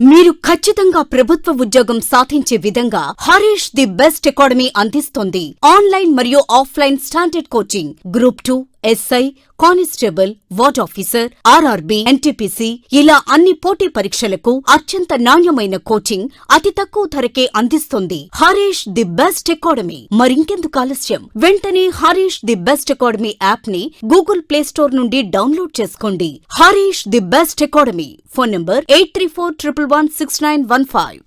మీరు ఖచ్చితంగా ప్రభుత్వ ఉద్యోగం సాధించే విధంగా హరీష్ ది బెస్ట్ అకాడమీ అందిస్తోంది. ఆన్లైన్ మరియు offline standard coaching, group 2, SI, constable, ward officer, RRB, NTPC ఇలా అన్ని పోటీ పరీక్షలకు అత్యంత నాణ్యమైన కోచింగ్ అతి తక్కువ ధరకే అందిస్తుంది హరీష్ ది బెస్ట్ అకాడమీ. మరింకెందుకు ఆలస్యం, వెంటనే Harish the best academy app ని గూగుల్ ప్లే స్టోర్ నుండి డౌన్లోడ్ చేసుకోండి. Harish the best academy. Phone number 8341116915.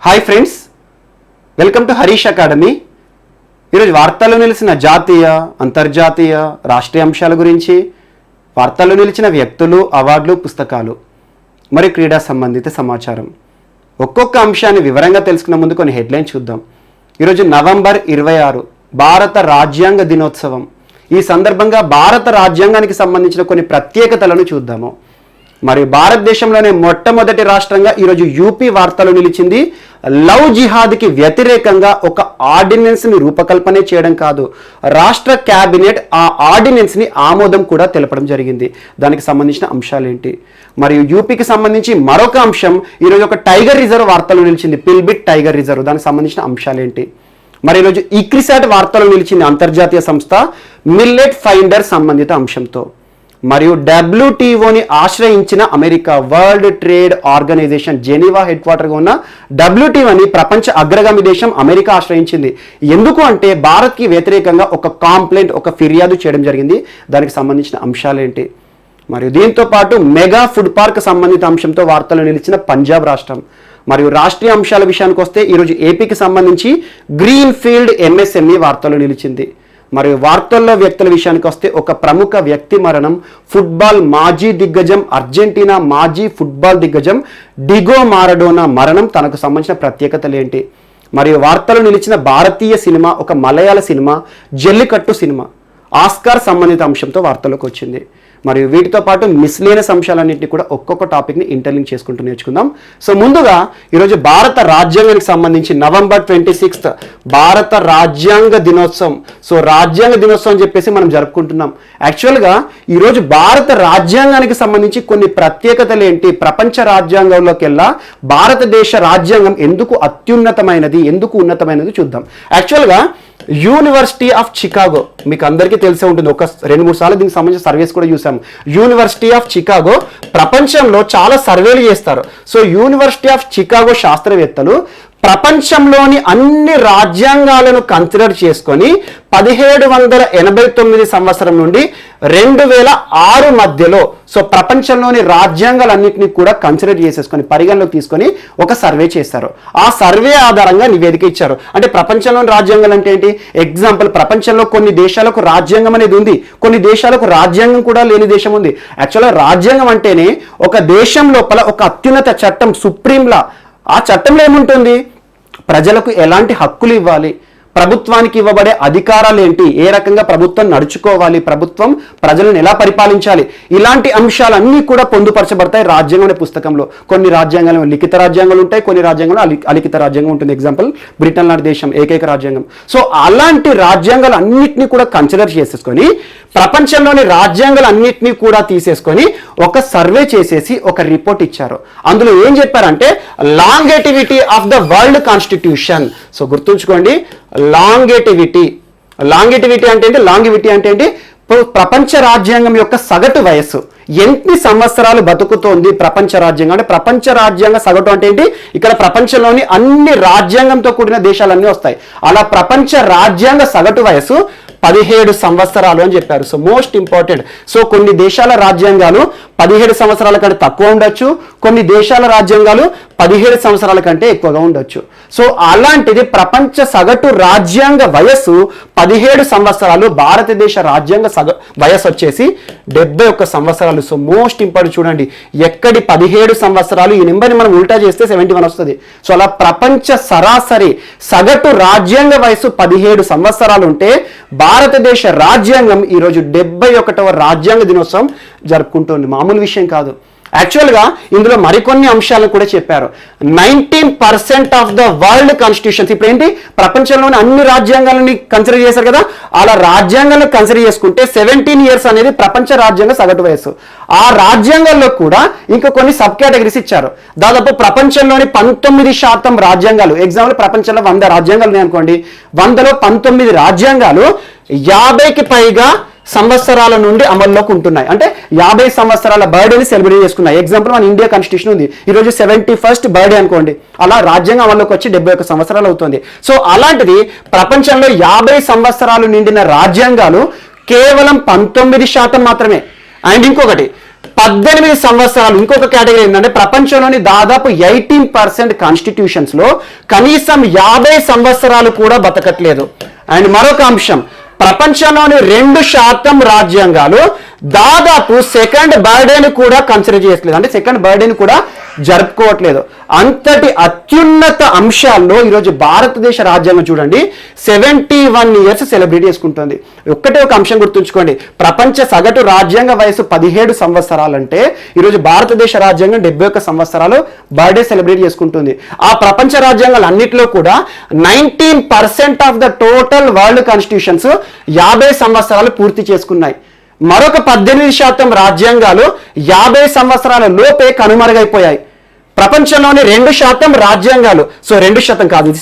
Hi friends, welcome to Harish academy. ఈరోజు వార్తల్లో నిలిచిన జాతీయ, అంతర్జాతీయ, రాష్ట్రీయ అంశాల గురించి, వార్తల్లో నిలిచిన వ్యక్తులు, అవార్డులు, పుస్తకాలు మరియు క్రీడా సంబంధిత సమాచారం, ఒక్కొక్క అంశాన్ని వివరంగా తెలుసుకునే ముందు కొన్ని హెడ్లైన్స్ చూద్దాం. ఈరోజు నవంబర్ 26 భారత రాజ్యాంగ దినోత్సవం. ఈ సందర్భంగా భారత రాజ్యాంగానికి సంబంధించిన కొన్ని ప్రత్యేకతలను చూద్దాము. మరియు భారతదేశంలోనే మొట్టమొదటి రాష్ట్రంగా ఈరోజు యూపీ వార్తలు నిలిచింది. లవ్ జిహాద్కి వ్యతిరేకంగా ఒక ఆర్డినెన్స్ని రూపకల్పన చేయడం కాదు, రాష్ట్ర క్యాబినెట్ ఆ ఆర్డినెన్స్ని ఆమోదం కూడా తెలపడం జరిగింది. దానికి సంబంధించిన అంశాలు ఏంటి? మరియు యూపీకి సంబంధించి మరొక అంశం, ఈరోజు ఒక టైగర్ రిజర్వ్ వార్తలు నిలిచింది, పిల్బిట్ టైగర్ రిజర్వ్. దానికి సంబంధించిన అంశాలు ఏంటి? మరి ఈరోజు ఇక్రిసాట్ వార్తలు నిలిచింది, అంతర్జాతీయ సంస్థ మిల్లెట్ ఫైండర్ సంబంధిత అంశంతో. మరియు WTOని ఆశ్రయించిన America, World Trade Organization Geneva head క్వార్టర్గా ఉన్న WTOని ప్రపంచ అగ్రగామి దేశం అమెరికా ఆశ్రయించింది. ఎందుకు అంటే భారత్కి వ్యతిరేకంగా ఒక కాంప్లైంట్, ఒక ఫిర్యాదు చేయడం జరిగింది. దానికి సంబంధించిన అంశాలు ఏంటి? మరియు దీంతో పాటు మెగా ఫుడ్ పార్క్ సంబంధిత అంశంతో వార్తలు నిలిచిన పంజాబ్ రాష్ట్రం. మరియు రాష్ట్రీయ అంశాల విషయానికి వస్తే ఈరోజు ఏపీకి సంబంధించి గ్రీన్ ఫీల్డ్ MSME వార్తలు నిలిచింది. మరియు వార్తల్లో వ్యక్తుల విషయానికి వస్తే ఒక ప్రముఖ వ్యక్తి మరణం, ఫుట్బాల్ మాజీ దిగ్గజం, అర్జెంటీనా మాజీ ఫుట్బాల్ దిగ్గజం డిగో మారడోనా మరణం. తనకు సంబంధించిన ప్రత్యేకతలు ఏంటి? మరియు వార్తలు నిలిచిన భారతీయ సినిమా, ఒక మలయాళ సినిమా జల్లికట్టు సినిమా ఆస్కార్ సంబంధిత అంశంతో వార్తలకు వచ్చింది. మరియు వీటితో పాటు మిస్లేనియస్ అంశాలన్నింటినీ కూడా ఒక్కొక్క టాపిక్ని ఇంటర్లింక్ చేసుకుంటూ నేర్చుకుందాం. సో ముందుగా ఈరోజు భారత రాజ్యాంగానికి సంబంధించి నవంబర్ 26 భారత రాజ్యాంగ దినోత్సవం. సో రాజ్యాంగ దినోత్సవం అని చెప్పేసి మనం జరుపుకుంటున్నాం. యాక్చువల్గా ఈరోజు భారత రాజ్యాంగానికి సంబంధించి కొన్ని ప్రత్యేకతలు ఏంటి, ప్రపంచ రాజ్యాంగంలోకెల్లా భారతదేశ రాజ్యాంగం ఎందుకు అత్యున్నతమైనది, ఎందుకు ఉన్నతమైనది చూద్దాం. యాక్చువల్గా యూనివర్సిటీ ఆఫ్ చికాగో మీకు అందరికీ తెలిసే ఉంటుంది, ఒక 2-3 సార్లు దీనికి సంబంధించిన సర్వేస్ కూడా చూసాం. యూనివర్సిటీ ఆఫ్ చికాగో ప్రపంచంలో చాలా సర్వేలు చేస్తారు. సో యూనివర్సిటీ ఆఫ్ చికాగో శాస్త్రవేత్తలు ప్రపంచంలోని అన్ని రాజ్యాంగాలను కన్సిడర్ చేసుకొని 1789 సంవత్సరం నుండి 2006 మధ్యలో సో ప్రపంచంలోని రాజ్యాంగాలన్నింటినీ కూడా కన్సిడర్ చేసేసుకొని పరిగణలోకి తీసుకొని ఒక సర్వే చేశారు. ఆ సర్వే ఆధారంగా నివేదిక ఇచ్చారు. అంటే ప్రపంచంలోని రాజ్యాంగాలు అంటే ఏంటి? ఎగ్జాంపుల్, ప్రపంచంలో కొన్ని దేశాలకు రాజ్యాంగం అనేది ఉంది, కొన్ని దేశాలకు రాజ్యాంగం కూడా లేని దేశం ఉంది. యాక్చువల్గా రాజ్యాంగం అంటేనే ఒక దేశం లోపల ఒక అత్యున్నత చట్టం, సుప్రీంలా. ఆ చట్టంలో ఏముంటుంది? ప్రజలకు ఎలాంటి హక్కులు ఇవ్వాలి, ప్రభుత్వానికి ఇవ్వబడే అధికారాలు ఏంటి, ఏ రకంగా ప్రభుత్వం నడుచుకోవాలి, ప్రభుత్వం ప్రజలను ఎలా పరిపాలించాలి, ఇలాంటి అంశాలన్నీ కూడా పొందుపరచబడతాయి రాజ్యాంగం అనే పుస్తకంలో. కొన్ని రాజ్యాంగాలు లిఖిత రాజ్యాంగాలు ఉంటాయి, కొన్ని రాజ్యాంగాలు అలిఖిత రాజ్యాంగం ఉంటుంది. ఎగ్జాంపుల్, బ్రిటన్ లాంటి దేశం ఏకైక రాజ్యాంగం. సో అలాంటి రాజ్యాంగాలు అన్నింటినీ కూడా కన్సిడర్ చేసేసుకొని ప్రపంచంలోని రాజ్యాంగాలు అన్నింటినీ కూడా తీసేసుకొని ఒక సర్వే చేసేసి ఒక రిపోర్ట్ ఇచ్చారు. అందులో ఏం చెప్పారంటే longevity of the world constitution. So గుర్తుంచుకోండి, లాంగేటివిటీ అంటే ఏంటి? లాంగివిటీ అంటే ఏంటి? ప్రపంచ రాజ్యాంగం యొక్క సగటు వయస్సు, ఎన్ని సంవత్సరాలు బతుకుతోంది ప్రపంచ రాజ్యాంగం. అంటే ప్రపంచ రాజ్యాంగ సగటు అంటే ఏంటి? ఇక్కడ ప్రపంచంలోని అన్ని రాజ్యాంగంతో కూడిన దేశాలన్నీ వస్తాయి. అలా ప్రపంచ రాజ్యాంగ సగటు వయస్సు 17 సంవత్సరాలు అని చెప్పారు. So most important. సో కొన్ని దేశాల రాజ్యాంగాలు 17 సంవత్సరాల కంటే తక్కువ ఉండొచ్చు, కొన్ని దేశాల రాజ్యాంగాలు 17 సంవత్సరాల కంటే ఎక్కువగా ఉండొచ్చు. సో అలాంటిది ప్రపంచ సగటు రాజ్యాంగ వయస్సు 17 సంవత్సరాలు. భారతదేశ రాజ్యాంగ వయస్సు వచ్చేసి 71 సంవత్సరాలు. So most important. చూడండి, ఎక్కడి 17 సంవత్సరాలు, ఈ నెంబర్ని మనం ఉల్టా చేస్తే 71 వస్తుంది. సో అలా ప్రపంచ సరాసరి సగటు రాజ్యాంగ వయస్సు 17 సంవత్సరాలు ఉంటే భారతదేశ రాజ్యాంగం ఈరోజు 71వ రాజ్యాంగ దినోత్సవం జరుపుకుంటోంది. మామూలు విషయం కాదు. యాక్చువల్గా ఇందులో మరికొన్ని అంశాలను కూడా చెప్పారు. 19% ఆఫ్ ద వరల్డ్ కాన్స్టిట్యూషన్స్, ఇప్పుడు ఏంటి ప్రపంచంలోని అన్ని రాజ్యాంగాలని కన్సిడర్ చేశారు కదా, అలా రాజ్యాంగాలను కన్సిడర్ చేసుకుంటే 17 ఇయర్స్ అనేది ప్రపంచ రాజ్యాంగ సగటు వయసు. ఆ రాజ్యాంగాల్లో కూడా ఇంకా కొన్ని సబ్ కేటగిరీస్ ఇచ్చారు. దాదాపు ప్రపంచంలోని 19% రాజ్యాంగాలు, ఎగ్జాంపుల్ ప్రపంచంలో 100 రాజ్యాంగాలు ఉన్నాయి అనుకోండి, 100లో 19 రాజ్యాంగాలు 50కి పైగా సంవత్సరాల నుండి అమల్లోకి ఉంటున్నాయి. అంటే 50 సంవత్సరాల బర్త్డేని సెలబ్రేట్ చేసుకున్నాయి. ఎగ్జాంపుల్ మన ఇండియా కాన్స్టిట్యూషన్ ఉంది, ఈరోజు 71st బర్త్డే అనుకోండి, అలా రాజ్యాంగం అమల్లోకి వచ్చి 71 సంవత్సరాలు అవుతుంది. సో అలాంటిది ప్రపంచంలో 50 సంవత్సరాలు నిండిన రాజ్యాంగాలు కేవలం 19% మాత్రమే. అండ్ ఇంకొకటి 18 సంవత్సరాలు, ఇంకొక కేటగిరీ ఏంటంటే ప్రపంచంలోని దాదాపు 18% కాన్స్టిట్యూషన్స్ లో కనీసం 50 సంవత్సరాలు కూడా బతకట్లేదు. అండ్ మరొక అంశం, ప్రపంచంలోని 2% రాజ్యాంగాలు దాదాపు సెకండ్ బర్త్డేని కూడా కన్సిడర్ చేయట్లేదు, అంటే సెకండ్ బర్త్డేని కూడా జరుపుకోవట్లేదు. అంతటి అత్యున్నత అంశాల్లో ఈరోజు భారతదేశ రాజ్యాంగం చూడండి 71 ఇయర్స్ సెలబ్రేట్ చేసుకుంటుంది. ఒక్కటే ఒక అంశం గుర్తుంచుకోండి, ప్రపంచ సగటు రాజ్యాంగ వయసు 17 సంవత్సరాలంటే ఈరోజు భారతదేశ రాజ్యాంగం 71 సంవత్సరాలు బర్త్డే సెలబ్రేట్ చేసుకుంటుంది. ఆ ప్రపంచ రాజ్యాంగాలు అన్నింటిలో కూడా 19% of the total world constitutions 50 సంవత్సరాలు పూర్తి చేసుకున్నాయి. మరొక 18% రాజ్యాంగాలు 50 సంవత్సరాల లోపే కనుమరుగైపోయాయి. ప్రపంచంలోని 2% రాజ్యాంగాలు, 2% కాదు ఇది,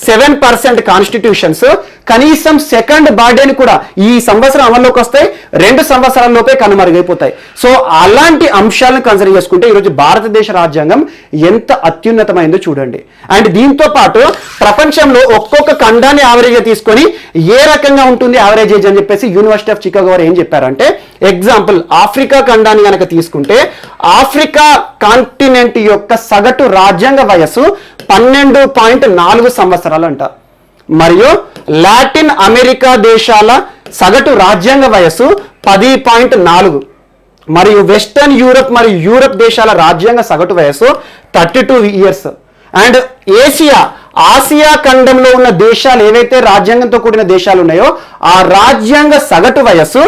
7% కాన్స్టిట్యూషన్స్ కనీసం సెకండ్ బర్త్డేని కూడా ఈ సంవత్సరం అమల్లోకి వస్తాయి, 2 సంవత్సరాల లోపే కనుమరుగైపోతాయి. సో అలాంటి అంశాలను కన్సిడర్ చేసుకుంటే ఈరోజు భారతదేశ రాజ్యాంగం ఎంత అత్యున్నతమైందో చూడండి. అండ్ దీంతో పాటు ప్రపంచంలో ఒక్కొక్క ఖండాన్ని యావరేజ్గా తీసుకొని ఏ రకంగా ఉంటుంది యావరేజ్ ఏజ్ అని చెప్పేసి యూనివర్సిటీ ఆఫ్ చికాగో వారు ఏం చెప్పారంటే, ఎగ్జాంపుల్ ఆఫ్రికా ఖండాన్ని కనుక తీసుకుంటే ఆఫ్రికా కాంటినెంట్ యొక్క సగటు రాజ్యాంగ వయస్సు 12.4 సంవత్సరాలు అంట. మరియు లాటిన్ అమెరికా దేశాల సగటు రాజ్యాంగ వయస్సు 10.4, మరియు వెస్టర్న్ యూరప్ మరియు యూరప్ దేశాల రాజ్యాంగ సగటు వయస్సు 32 ఇయర్స్. అండ్ ఆసియా ఖండంలో ఉన్న దేశాలు ఏవైతే రాజ్యాంగంతో కూడిన దేశాలు ఉన్నాయో ఆ రాజ్యాంగ సగటు వయస్సు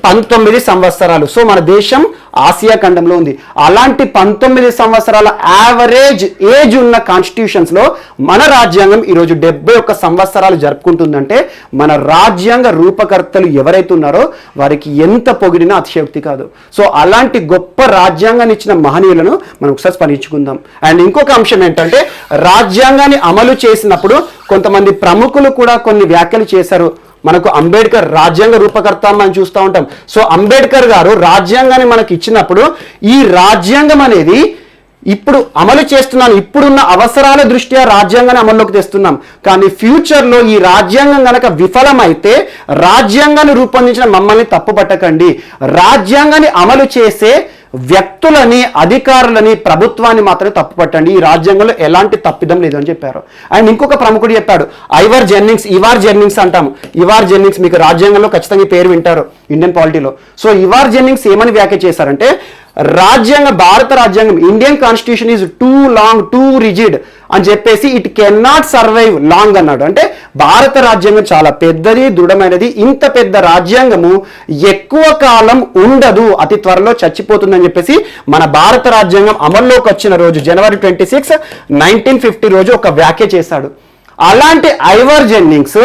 19 సంవత్సరాలు. సో మన దేశం ఆసియా ఖండంలో ఉంది. అలాంటి 19 సంవత్సరాల యావరేజ్ ఏజ్ ఉన్న కాన్స్టిట్యూషన్స్ లో మన రాజ్యాంగం ఈరోజు 71 సంవత్సరాలు జరుపుకుంటుందంటే మన రాజ్యాంగ రూపకర్తలు ఎవరైతే ఉన్నారో వారికి ఎంత పొగిడినా అతిశయోక్తి కాదు. సో అలాంటి గొప్ప రాజ్యాంగాన్ని ఇచ్చిన మహనీయులను మనం ఒకసారి స్మరించుకుందాం. అండ్ ఇంకొక అంశం ఏంటంటే, రాజ్యాంగాన్ని అమలు చేసినప్పుడు కొంతమంది ప్రముఖులు కూడా కొన్ని వ్యాఖ్యలు చేశారు. మనకు అంబేద్కర్ రాజ్యాంగ రూపకర్త మనం చూస్తూ ఉంటాం. సో అంబేద్కర్ గారు రాజ్యాంగాన్ని మనకి ఇచ్చినప్పుడు ఈ రాజ్యాంగం అనేది ఇప్పుడు అమలు చేస్తున్నాను, ఇప్పుడున్న అవసరాల దృష్ట్యా రాజ్యాంగాన్ని అమల్లోకి తెస్తున్నాం, కానీ ఫ్యూచర్లో ఈ రాజ్యాంగం కనుక విఫలమైతే రాజ్యాంగాన్ని రూపొందించిన మమ్మల్ని తప్పుపట్టకండి, రాజ్యాంగాన్ని అమలు చేసే వ్యక్తులని, అధికారులని, ప్రభుత్వాన్ని మాత్రమే తప్పుపట్టండి, ఈ రాజ్యాంగంలో ఎలాంటి తప్పిదం లేదు అని చెప్పారు. అండ్ ఇంకొక ప్రముఖుడు చెప్పాడు, ఇవార్ జెన్నింగ్స్ అంటాము. ఇవార్ జెన్నింగ్స్ మీకు రాజ్యాంగంలో ఖచ్చితంగా పేరు వింటారు ఇండియన్ పాలిటీలో. సో ఇవార్ జెన్నింగ్స్ ఏమని వ్యాఖ్య చేశారంటే, భారత రాజ్యాంగం Indian constitution is two long, two rigid అని చెప్పేసి it can not survive long అన్నాడు. అంటే భారత రాజ్యాంగం చాలా పెద్దది, దృఢమైనది, ఇంత పెద్ద రాజ్యాంగము ఎక్కువ కాలం ఉండదు, అతి త్వరలో చచ్చిపోతుందని చెప్పేసి మన భారత రాజ్యాంగం అమల్లోకి వచ్చిన రోజు జనవరి 26, 1950 రోజు ఒక వ్యాఖ్య చేశాడు. అలాంటి ఐవర్ జెన్నింగ్స్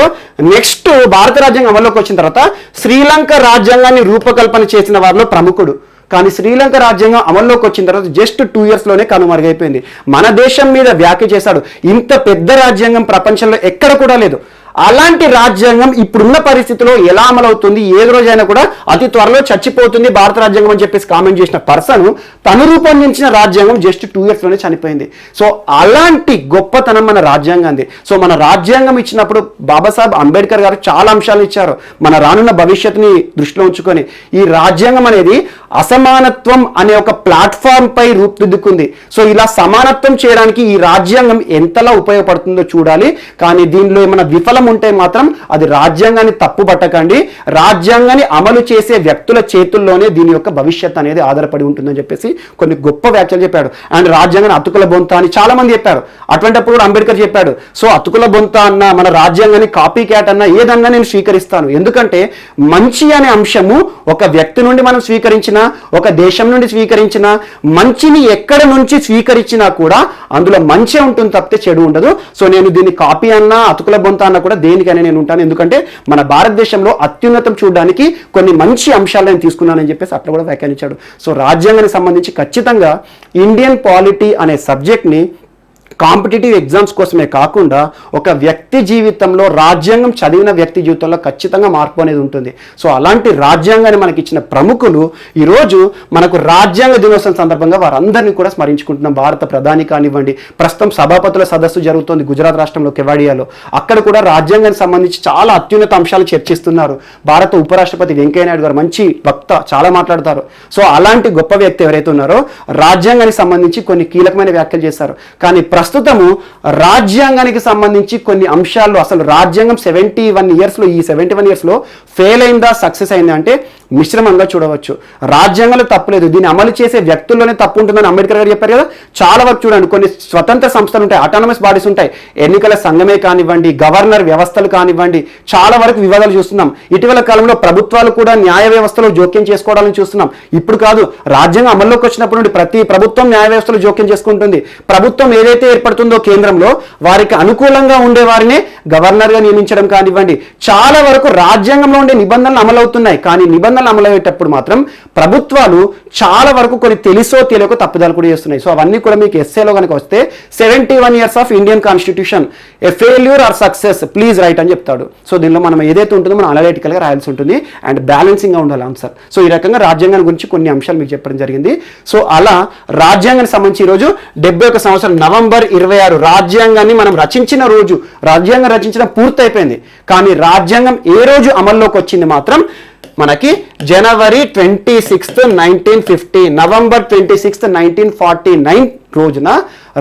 నెక్స్ట్ భారత రాజ్యాంగం అమల్లోకి వచ్చిన తర్వాత శ్రీలంక రాజ్యాంగాన్ని రూపకల్పన చేసిన వారిలో ప్రముఖుడు. కానీ శ్రీలంక రాజ్యాంగం అమల్లోకి వచ్చిన తర్వాత జస్ట్ 2 ఇయర్స్లోనే కనుమరుగైపోయింది. మన దేశం మీద వ్యాఖ్య చేశాడు, ఇంత పెద్ద రాజ్యాంగం ప్రపంచంలో ఎక్కడ కూడా లేదు. అలాంటి రాజ్యాంగం ఇప్పుడున్న పరిస్థితిలో ఎలా అమలవుతుంది, ఏది రోజైనా కూడా అతి త్వరలో చచ్చిపోతుంది భారత రాజ్యాంగం అని చెప్పేసి కామెంట్ చేసిన పర్సన్ తను రూపొందించిన రాజ్యాంగం జస్ట్ 2 ఇయర్స్లోనే చనిపోయింది. సో అలాంటి గొప్పతనం మన రాజ్యాంగంది. సో మన రాజ్యాంగం ఇచ్చినప్పుడు బాబాసాహెబ్ అంబేద్కర్ గారు చాలా అంశాలు ఇచ్చారు. మన రానున్న భవిష్యత్తుని దృష్టిలో ఉంచుకొని ఈ రాజ్యాంగం అనేది అసమానత్వం అనే ఒక ప్లాట్ఫామ్ పై రూపుదిద్దుకుంది. సో ఇలా సమానత్వం చేయడానికి ఈ రాజ్యాంగం ఎంతలా ఉపయోగపడుతుందో చూడాలి. కానీ దీనిలో ఏమైనా విఫలం ఉంటే మాత్రం అది రాజ్యాంగాన్ని తప్పు పట్టకండి. రాజ్యాంగాన్ని అమలు చేసే వ్యక్తుల చేతుల్లోనే దీని యొక్క భవిష్యత్ అనేది ఆధారపడి ఉంటుందని చెప్పేసి కొన్ని గొప్ప వ్యాఖ్యలు చెప్పాడు. అండ్ రాజ్యాంగాన్ని అతుకుల బొంత అని చాలా మంది చెప్పారు. అటువంటిప్పుడు కూడా అంబేద్కర్ చెప్పాడు, సో అతుకుల బొంత అన్న, మన రాజ్యాంగాన్ని కాపీ క్యాట్ అన్న, ఏదన్నా నేను స్వీకరిస్తాను. ఎందుకంటే మంచి అనే అంశము ఒక వ్యక్తి నుండి మనం స్వీకరించిన, ఒక దేశం నుండి స్వీకరించిన, మంచిని ఎక్కడ నుంచి స్వీకరించినా కూడా అందులో మంచి ఉంటుంది తప్పితే చెడు ఉండదు. సో నేను దీన్ని కాపీ అన్నా, అతుకుల బొంత అన్నా కూడా దేనికైనా నేను ఉంటాను. ఎందుకంటే మన భారతదేశంలో అత్యున్నతం చూడడానికి కొన్ని మంచి అంశాలు నేను తీసుకున్నానని చెప్పేసి అట్లా కూడా వ్యాఖ్యానించాడు. సో రాజ్యాంగానికి సంబంధించి ఖచ్చితంగా ఇండియన్ పాలిటీ అనే సబ్జెక్ట్ని కాంపిటేటివ్ ఎగ్జామ్స్ కోసమే కాకుండా ఒక వ్యక్తి జీవితంలో, రాజ్యాంగం చదివిన వ్యక్తి జీవితంలో ఖచ్చితంగా మార్పు అనేది ఉంటుంది. సో అలాంటి రాజ్యాంగాన్ని మనకి ఇచ్చిన ప్రముఖులు ఈరోజు మనకు రాజ్యాంగ దినోత్సవం సందర్భంగా వారందరినీ కూడా స్మరించుకుంటున్నాం. భారత ప్రధాని కానివ్వండి, ప్రస్తుతం సభాపతుల సదస్సు జరుగుతోంది గుజరాత్ రాష్ట్రంలో కెవాడియాలో. అక్కడ కూడా రాజ్యాంగానికి సంబంధించి చాలా అత్యున్నత అంశాలు చర్చిస్తున్నారు. భారత ఉపరాష్ట్రపతి వెంకయ్య నాయుడు గారు మంచి వక్త, చాలా మాట్లాడతారు. సో అలాంటి గొప్ప వ్యక్తి ఎవరైతే ఉన్నారో రాజ్యాంగానికి సంబంధించి కొన్ని కీలకమైన వ్యాఖ్యలు చేశారు. కానీ ప్రస్తుతము రాజ్యాంగానికి సంబంధించి కొన్ని అంశాల్లో అసలు రాజ్యాంగం 71 ఇయర్స్లో, ఈ 71 ఇయర్స్లో ఫెయిల్ అయిందా, సక్సెస్ అయిందా అంటే మిశ్రమంగా చూడవచ్చు. రాజ్యాంగంలో తప్పులేదు, దీన్ని అమలు చేసే వ్యక్తుల్లోనే తప్పు ఉంటుందని అంబేద్కర్ గారు చెప్పారు కదా. చాలా వరకు చూడండి, కొన్ని స్వతంత్ర సంస్థలు ఉంటాయి, అటానమస్ బాడీస్ ఉంటాయి, ఎన్నికల సంఘమే కానివ్వండి, గవర్నర్ వ్యవస్థలు కానివ్వండి, చాలా వరకు వివాదాలు చూస్తున్నాం. ఇటీవల కాలంలో ప్రభుత్వాలు కూడా న్యాయ వ్యవస్థలో జోక్యం చేసుకోవడాలని చూస్తున్నాం. ఇప్పుడు కాదు, రాజ్యాంగం అమల్లోకి వచ్చినప్పుడు నుండి ప్రతి ప్రభుత్వం న్యాయ వ్యవస్థలో జోక్యం చేసుకుంటుంది. ప్రభుత్వం ఏదైతే ఏర్పడుతుందో కేంద్రంలో వారికి అనుకూలంగా ఉండే వారినే గవర్నర్గా నియమించడం కానివ్వండి, చాలా వరకు రాజ్యాంగంలో ఉండే నిబంధనలు అమలవుతున్నాయి. కానీ నిబంధనలు అమలయ్యేటప్పుడు మాత్రం ప్రభుత్వాలు చాలా వరకు కొన్ని తెలుసో తెలియకో తప్పుదాలు కూడా చేస్తున్నాయి. సో అవన్నీ కూడా మీకు ఎస్ఏలో కనుక వస్తే 71 years of Indian constitution, a failure or success, please write అని చెప్తాడు. సో దీనిలో మనం ఏదైతే ఉంటుందో మనం అనలిటికల్గా రాయాల్సి ఉంటుంది అండ్ బ్యాలెన్సింగ్గా ఉండాలి ఆన్సర్. సో ఈ రకంగా రాజ్యాంగం గురించి కొన్ని అంశాలు మీకు చెప్పడం జరిగింది. సో అలా రాజ్యాంగానికి సంబంధించి ఈరోజు 71 సంవత్సరం నవంబర్ 26 రాజ్యాంగాన్ని మనం రచించిన రోజు, రాజ్యాంగం రచించడం పూర్తయిపోయింది. కానీ రాజ్యాంగం ఏ రోజు అమల్లోకి వచ్చింది మాత్రం మనకి జనవరి 26, 1950, నవంబర్ 26, 1949 రోజున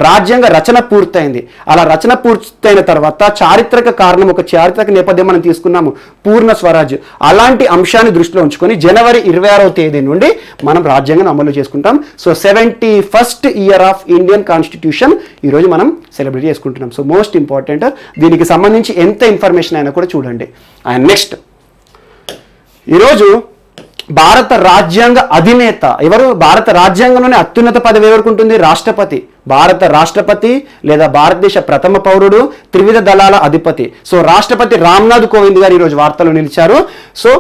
రాజ్యాంగ రచన పూర్తయింది. అలా రచన పూర్తయిన తర్వాత చారిత్రక కారణం, ఒక చారిత్రక నేపథ్యం మనం తీసుకున్నాము, పూర్ణ స్వరాజ్. అలాంటి అంశాన్ని దృష్టిలో ఉంచుకొని జనవరి 26వ తేదీ నుండి మనం రాజ్యాంగం అమలు చేసుకుంటాం. So 71st year of Indian constitution ఈరోజు మనం సెలబ్రేట్ చేసుకుంటున్నాం. సో మోస్ట్ ఇంపార్టెంట్, దీనికి సంబంధించి ఎంత ఇన్ఫర్మేషన్ అయినా కూడా చూడండి. అండ్ నెక్స్ట్, ఈరోజు భారత రాజ్యాంగ అధినేత ఎవరు? భారత రాజ్యాంగంలోనే అత్యున్నత పదవి ఎవరికి ఉంటుంది? రాష్ట్రపతి. భారత రాష్ట్రపతి లేదా భారతదేశ ప్రథమ పౌరుడు, త్రివిధ దళాల అధిపతి. సో రాష్ట్రపతి రామ్నాథ్ కోవింద్ గారు ఈరోజు వార్తలు నిలిచారు. So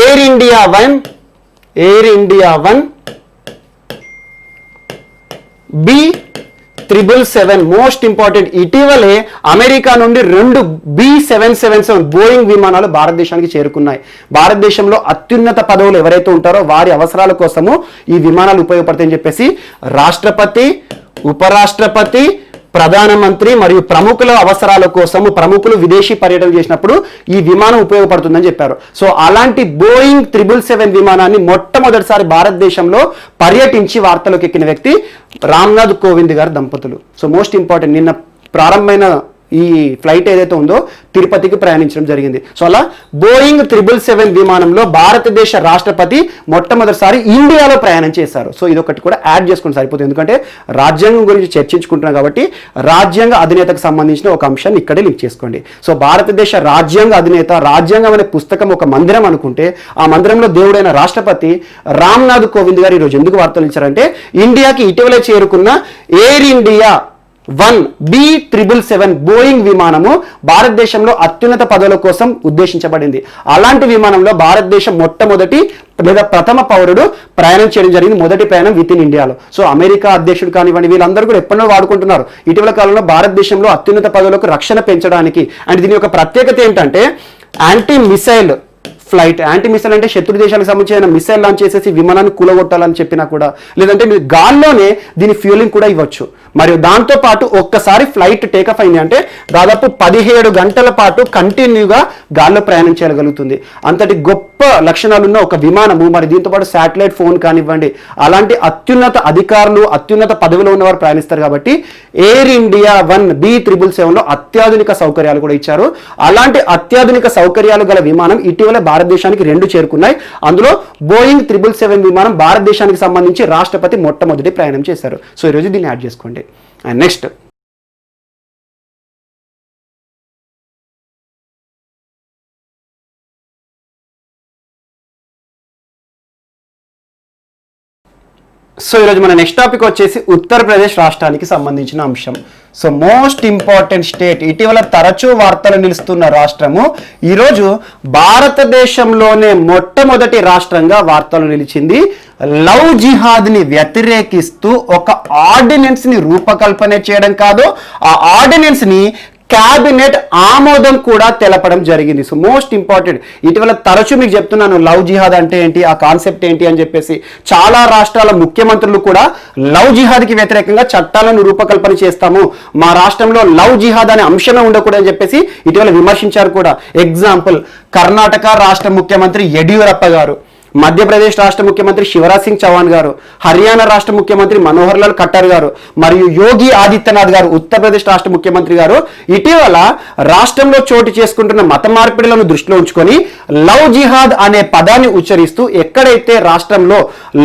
air India 1 B777 most important, ఇటీవలే అమెరికా నుండి 2 B777 బోయింగ్ విమానాలు భారతదేశానికి చేరుకున్నాయి. భారతదేశంలో అత్యున్నత పదవులు ఎవరైతే ఉంటారో వారి అవసరాల కోసము ఈ విమానాలు ఉపయోగపడతాయని చెప్పేసి రాష్ట్రపతి, ఉపరాష్ట్రపతి, ప్రధానమంత్రి మరియు ప్రముఖుల అవసరాల కోసము, ప్రముఖులు విదేశీ పర్యటన చేసినప్పుడు ఈ విమానం ఉపయోగపడుతుందని చెప్పారు. సో అలాంటి బోయింగ్ 777 విమానాన్ని మొట్టమొదటిసారి భారతదేశంలో పర్యటించి వార్తలోకి ఎక్కిన వ్యక్తి రామ్నాథ్ కోవింద్ గారు దంపతులు. సో మోస్ట్ ఇంపార్టెంట్, నిన్న ప్రారంభమైన ఈ ఫ్లైట్ ఏదైతే ఉందో తిరుపతికి ప్రయాణించడం జరిగింది. సో అలా బోయింగ్ 777 విమానంలో భారతదేశ రాష్ట్రపతి మొట్టమొదటిసారి ఇండియాలో ప్రయాణం చేశారు. సో ఇదొకటి కూడా యాడ్ చేసుకుని సరిపోతుంది, ఎందుకంటే రాజ్యాంగం గురించి చర్చించుకుంటున్నాం కాబట్టి రాజ్యాంగ అధినేతకు సంబంధించిన ఒక అంశాన్ని ఇక్కడే లింక్ చేసుకోండి. సో భారతదేశ రాజ్యాంగ అధినేత, రాజ్యాంగం అనే పుస్తకం ఒక మందిరం అనుకుంటే ఆ మందిరంలో దేవుడైన రాష్ట్రపతి రామ్నాథ్ కోవింద్ గారు ఈరోజు ఎందుకు వార్తలు ఇచ్చారంటే, ఇండియాకి ఇటీవలే చేరుకున్న ఎయిర్ ఇండియా 1 B777 బోయింగ్ విమానము భారతదేశంలో అత్యున్నత పదవుల కోసం ఉద్దేశించబడింది. అలాంటి విమానంలో భారతదేశం మొట్టమొదటి లేదా ప్రథమ పౌరుడు ప్రయాణం చేయడం జరిగింది. మొదటి ప్రయాణం విత్ ఇన్ ఇండియాలో. సో అమెరికా అధ్యక్షుడు కానివ్వండి, వీళ్ళందరూ కూడా ఎప్పుడో వాడుకుంటున్నారు. ఇటీవల కాలంలో భారతదేశంలో అత్యున్నత పదవులకు రక్షణ పెంచడానికి. అండ్ దీని యొక్క ప్రత్యేకత ఏంటంటే anti missile flight. Anti missile అంటే శత్రు దేశాలకు సంబంధించిన మిసైల్ లాంచ్ చేసేసి విమానాన్ని కూలగొట్టాలని చెప్పినా కూడా, లేదంటే మీరు గాల్లోనే దీని ఫ్యూలింగ్ కూడా ఇవ్వచ్చు. మరియు దాంతోపాటు ఒక్కసారి ఫ్లైట్ టేకఫ్ అయింది అంటే దాదాపు 17 గంటల పాటు కంటిన్యూగా గాల్లో ప్రయాణం చేయగలుగుతుంది. అంతటి గొప్ప లక్షణాలున్న ఒక విమానము, మరి దీంతో పాటు శాటిలైట్ ఫోన్ కానివ్వండి, అలాంటి అత్యున్నత అధికారులు, అత్యున్నత పదవిలో ఉన్నవారు ప్రయాణిస్తారు. కాబట్టి ఎయిర్ ఇండియా 1B777లో అత్యాధునిక సౌకర్యాలు కూడా ఇచ్చారు. అలాంటి అత్యాధునిక సౌకర్యాలు గల విమానం ఇటీవల భారతదేశానికి 2 చేరుకున్నాయి. అందులో బోయింగ్ 777 విమానం భారతదేశానికి సంబంధించి రాష్ట్రపతి మొట్టమొదటి ప్రయాణం చేశారు. సో ఈరోజు దీన్ని యాడ్ చేసుకోండి. అండ్ నెక్స్ట్, సో ఈరోజు మన నెక్స్ట్ టాపిక్ వచ్చేసి ఉత్తరప్రదేశ్ రాష్ట్రానికి సంబంధించిన అంశం. సో మోస్ట్ ఇంపార్టెంట్ స్టేట్, ఇటీవల తరచూ వార్తలు నిలుస్తున్న రాష్ట్రము ఈరోజు భారతదేశంలోనే మొట్టమొదటి రాష్ట్రంగా వార్తలు నిలిచింది. లవ్ జిహాద్ని వ్యతిరేకిస్తూ ఒక ఆర్డినెన్స్ని రూపకల్పన చేయడం కాదు, ఆ ఆర్డినెన్స్ని క్యాబినెట్ ఆమోదం కూడా తెలపడం జరిగింది. సో మోస్ట్ ఇంపార్టెంట్, ఇటీవల తరచూ మీకు చెప్తున్నాను లవ్ జిహాద్ అంటే ఏంటి, ఆ కాన్సెప్ట్ ఏంటి అని చెప్పేసి. చాలా రాష్ట్రాల ముఖ్యమంత్రులు కూడా లవ్ జిహాద్కి వ్యతిరేకంగా చట్టాలను రూపకల్పన చేస్తాము, మా రాష్ట్రంలో లవ్ జిహాద్ అనే అంశమే ఉండకూడదని చెప్పేసి ఇటీవల విమర్శించారు కూడా. ఎగ్జాంపుల్, కర్ణాటక రాష్ట్ర ముఖ్యమంత్రి యడియూరప్ప గారు, మధ్యప్రదేశ్ రాష్ట్ర ముఖ్యమంత్రి శివరాజ్ సింగ్ చౌహాన్ గారు, హర్యానా రాష్ట్ర ముఖ్యమంత్రి మనోహర్ లాల్ ఖట్టర్ గారు, మరియు యోగి ఆదిత్యనాథ్ గారు ఉత్తరప్రదేశ్ రాష్ట్ర ముఖ్యమంత్రి గారు ఇటీవల రాష్ట్రంలో చోటు చేసుకుంటున్న మత మార్పిడులను దృష్టిలో ఉంచుకొని లవ్ జిహాద్ అనే పదాన్ని ఉచ్చరిస్తూ ఎక్కడైతే రాష్ట్రంలో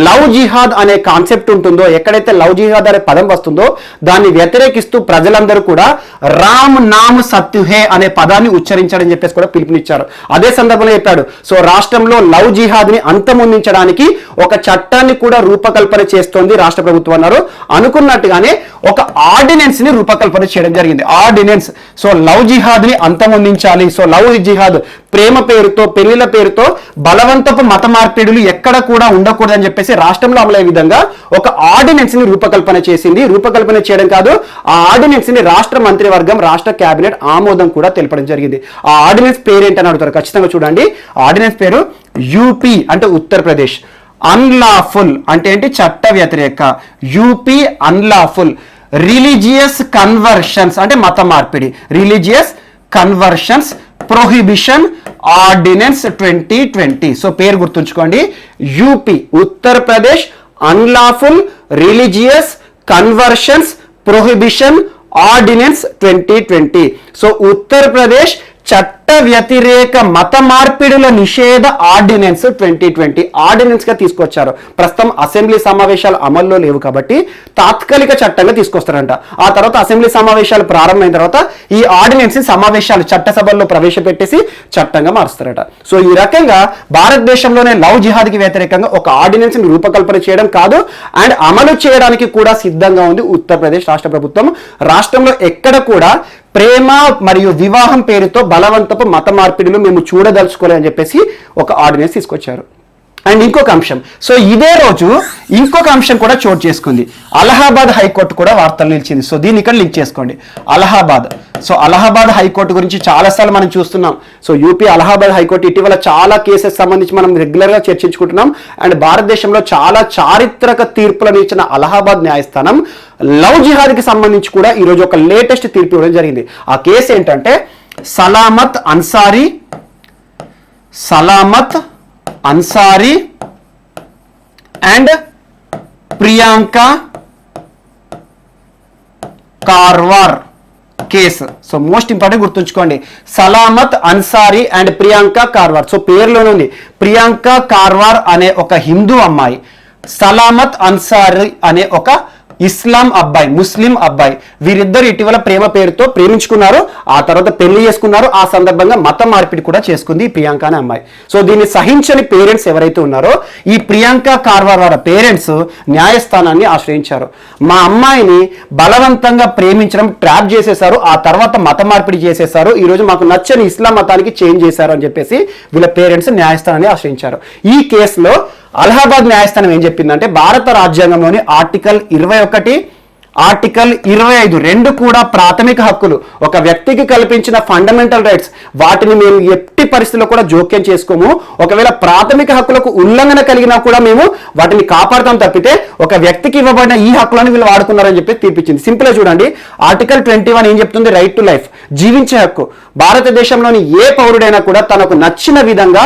లవ్ జిహాద్ అనే కాన్సెప్ట్ ఉంటుందో, ఎక్కడైతే లవ్ జిహాద్ అనే పదం వస్తుందో దాన్ని వ్యతిరేకిస్తూ ప్రజలందరూ కూడా రామ్ నామ్ సత్యుహే అనే పదాన్ని ఉచ్చరించాడని చెప్పేసి కూడా పిలుపునిచ్చారు. అదే సందర్భంలో చెప్పాడు, సో రాష్ట్రంలో లవ్ జిహాద్ని అంతమొందించడానికి ఒక చట్టాన్ని కూడా రూపకల్పన చేస్తోంది రాష్ట్ర ప్రభుత్వం అన్నారు. అనుకున్నట్టుగానే ఒక ఆర్డినెన్స్ ని రూపకల్పన చేయడం జరిగింది. ఆర్డినెన్స్, సో లవ్ జిహాద్ ని అంతమొందించాలి. సో లవ్ జిహాద్ ప్రేమ పేరుతో, పెళ్లిల పేరుతో బలవంతపు మత మార్పిడులు ఎక్కడ కూడా ఉండకూడదని చెప్పేసి రాష్ట్రంలో అమలయ్యే విధంగా ఒక ఆర్డినెన్స్ ని రూపకల్పన చేసింది. రూపకల్పన చేయడం కాదు, ఆ ఆర్డినెన్స్ ని రాష్ట్ర మంత్రివర్గం, రాష్ట్ర కేబినెట్ ఆమోదం కూడా తెలపడం జరిగింది. ఆ ఆర్డినెన్స్ పేరు ఏంటని అడుగుతారు, ఖచ్చితంగా చూడండి. ఆర్డినెన్స్ పేరు యూపీ అంటే ఉత్తరప్రదేశ్. అన్లాఫుల్ అంటే ఏంటి, చట్ట వ్యతిరేక. UP unlawful. రిలీజియస్ కన్వర్షన్స్ అంటే మత మార్పిడి. Religious conversions prohibition ordinance 2020. So పేరు గుర్తుంచుకోండి, UP Uttar Pradesh unlawful religious conversions prohibition ordinance 2020. So Uttar Pradesh చట్ట వ్యతిరేక మత మార్పిడుల నిషేధ ఆర్డినెన్స్ 2020 ఆర్డినెన్స్ గా తీసుకొచ్చారు. ప్రస్తుతం అసెంబ్లీ సమావేశాలు అమల్లో లేవు కాబట్టి తాత్కాలిక చట్టంగా తీసుకొస్తారంట. ఆ తర్వాత అసెంబ్లీ సమావేశాలు ప్రారంభమైన తర్వాత ఈ ఆర్డినెన్స్ సమావేశాలు చట్టసభల్లో ప్రవేశపెట్టేసి చట్టంగా మారుస్తారట. సో ఈ రకంగా భారతదేశంలోనే లవ్ జిహాద్కి వ్యతిరేకంగా ఒక ఆర్డినెన్స్ ని రూపకల్పన చేయడం కాదు, అండ్ అమలు చేయడానికి కూడా సిద్ధంగా ఉంది ఉత్తరప్రదేశ్ రాష్ట్ర ప్రభుత్వం. రాష్ట్రంలో ఎక్కడ కూడా ప్రేమ మరియు వివాహం పేరుతో బలవంతపు మత మార్పిడులు మేము చూడదలుచుకోలే అని చెప్పేసి ఒక ఆర్డినెన్స్ తీసుకొచ్చారు. అండ్ ఇంకొక అంశం, సో ఇదే రోజు ఇంకొక అంశం కూడా చోటు చేసుకుంది. అలహాబాద్ హైకోర్టు కూడా వార్తలు నిలిచింది. సో దీన్ని ఇక్కడ లింక్ చేసుకోండి. అలహాబాద్, సో అలహాబాద్ హైకోర్టు గురించి చాలాసార్లు మనం చూస్తున్నాం. సో యూపీ అలహాబాద్ హైకోర్టు ఇటీవల చాలా కేసెస్ సంబంధించి మనం రెగ్యులర్గా చర్చించుకుంటున్నాం. అండ్ భారతదేశంలో చాలా చారిత్రక తీర్పులను ఇచ్చిన అలహాబాద్ న్యాయస్థానం లవ్ జిహాద్కి సంబంధించి కూడా ఈరోజు ఒక లేటెస్ట్ తీర్పు ఇవ్వడం జరిగింది. ఆ కేసు ఏంటంటే సలామత్ అన్సారీ అండ్ ప్రియాంక కార్వార్ కేసు. సో మోస్ట్ ఇంపార్టెంట్ గుర్తుంచుకోండి, సలామత్ అన్సారీ అండ్ ప్రియాంక కార్వార్. సో పేరులోనే ఉంది, ప్రియాంక కార్వార్ అనే ఒక హిందూ అమ్మాయి, సలామత్ అన్సారీ అనే ఒక ఇస్లాం అబ్బాయి, ముస్లిం అబ్బాయి. వీరిద్దరు ఇటీవల ప్రేమ పేరుతో ప్రేమించుకున్నారు, ఆ తర్వాత పెళ్లి చేసుకున్నారు. ఆ సందర్భంగా మత మార్పిడి కూడా చేసుకుంది ప్రియాంక అనే అమ్మాయి. సో దీన్ని సహించని పేరెంట్స్ ఎవరైతే ఉన్నారో ఈ ప్రియాంక కార్వార్ వారి పేరెంట్స్ న్యాయస్థానాన్ని ఆశ్రయించారు. మా అమ్మాయిని బలవంతంగా ప్రేమించడం ట్రాప్ చేసేశారు, ఆ తర్వాత మత మార్పిడి చేసేశారు, ఈరోజు మాకు నచ్చని ఇస్లాం మతానికి చేంజ్ చేశారు అని చెప్పేసి వీళ్ళ పేరెంట్స్ న్యాయస్థానాన్ని ఆశ్రయించారు. ఈ కేసులో అలహాబాద్ న్యాయస్థానం ఏం చెప్పిందంటే భారత రాజ్యాంగంలోని ఆర్టికల్ 21, ఆర్టికల్ 25 రెండు కూడా ప్రాథమిక హక్కులు, ఒక వ్యక్తికి కల్పించిన ఫండమెంటల్ రైట్స్. వాటిని మేము ఎట్టి పరిస్థితుల్లో కూడా జోక్యం చేసుకోము. ఒకవేళ ప్రాథమిక హక్కులకు ఉల్లంఘన కలిగినా కూడా మేము వాటిని కాపాడుతాం తప్పితే ఒక వ్యక్తికి ఇవ్వబడిన ఈ హక్కులను వీళ్ళు వాడుకున్నారని చెప్పి తీర్పిచ్చింది. సింపుల్ గా చూడండి, ఆర్టికల్ 21 ఏం చెప్తుంది? రైట్ టు లైఫ్, జీవించే హక్కు. భారతదేశంలోని ఏ పౌరుడైనా కూడా తనకు నచ్చిన విధంగా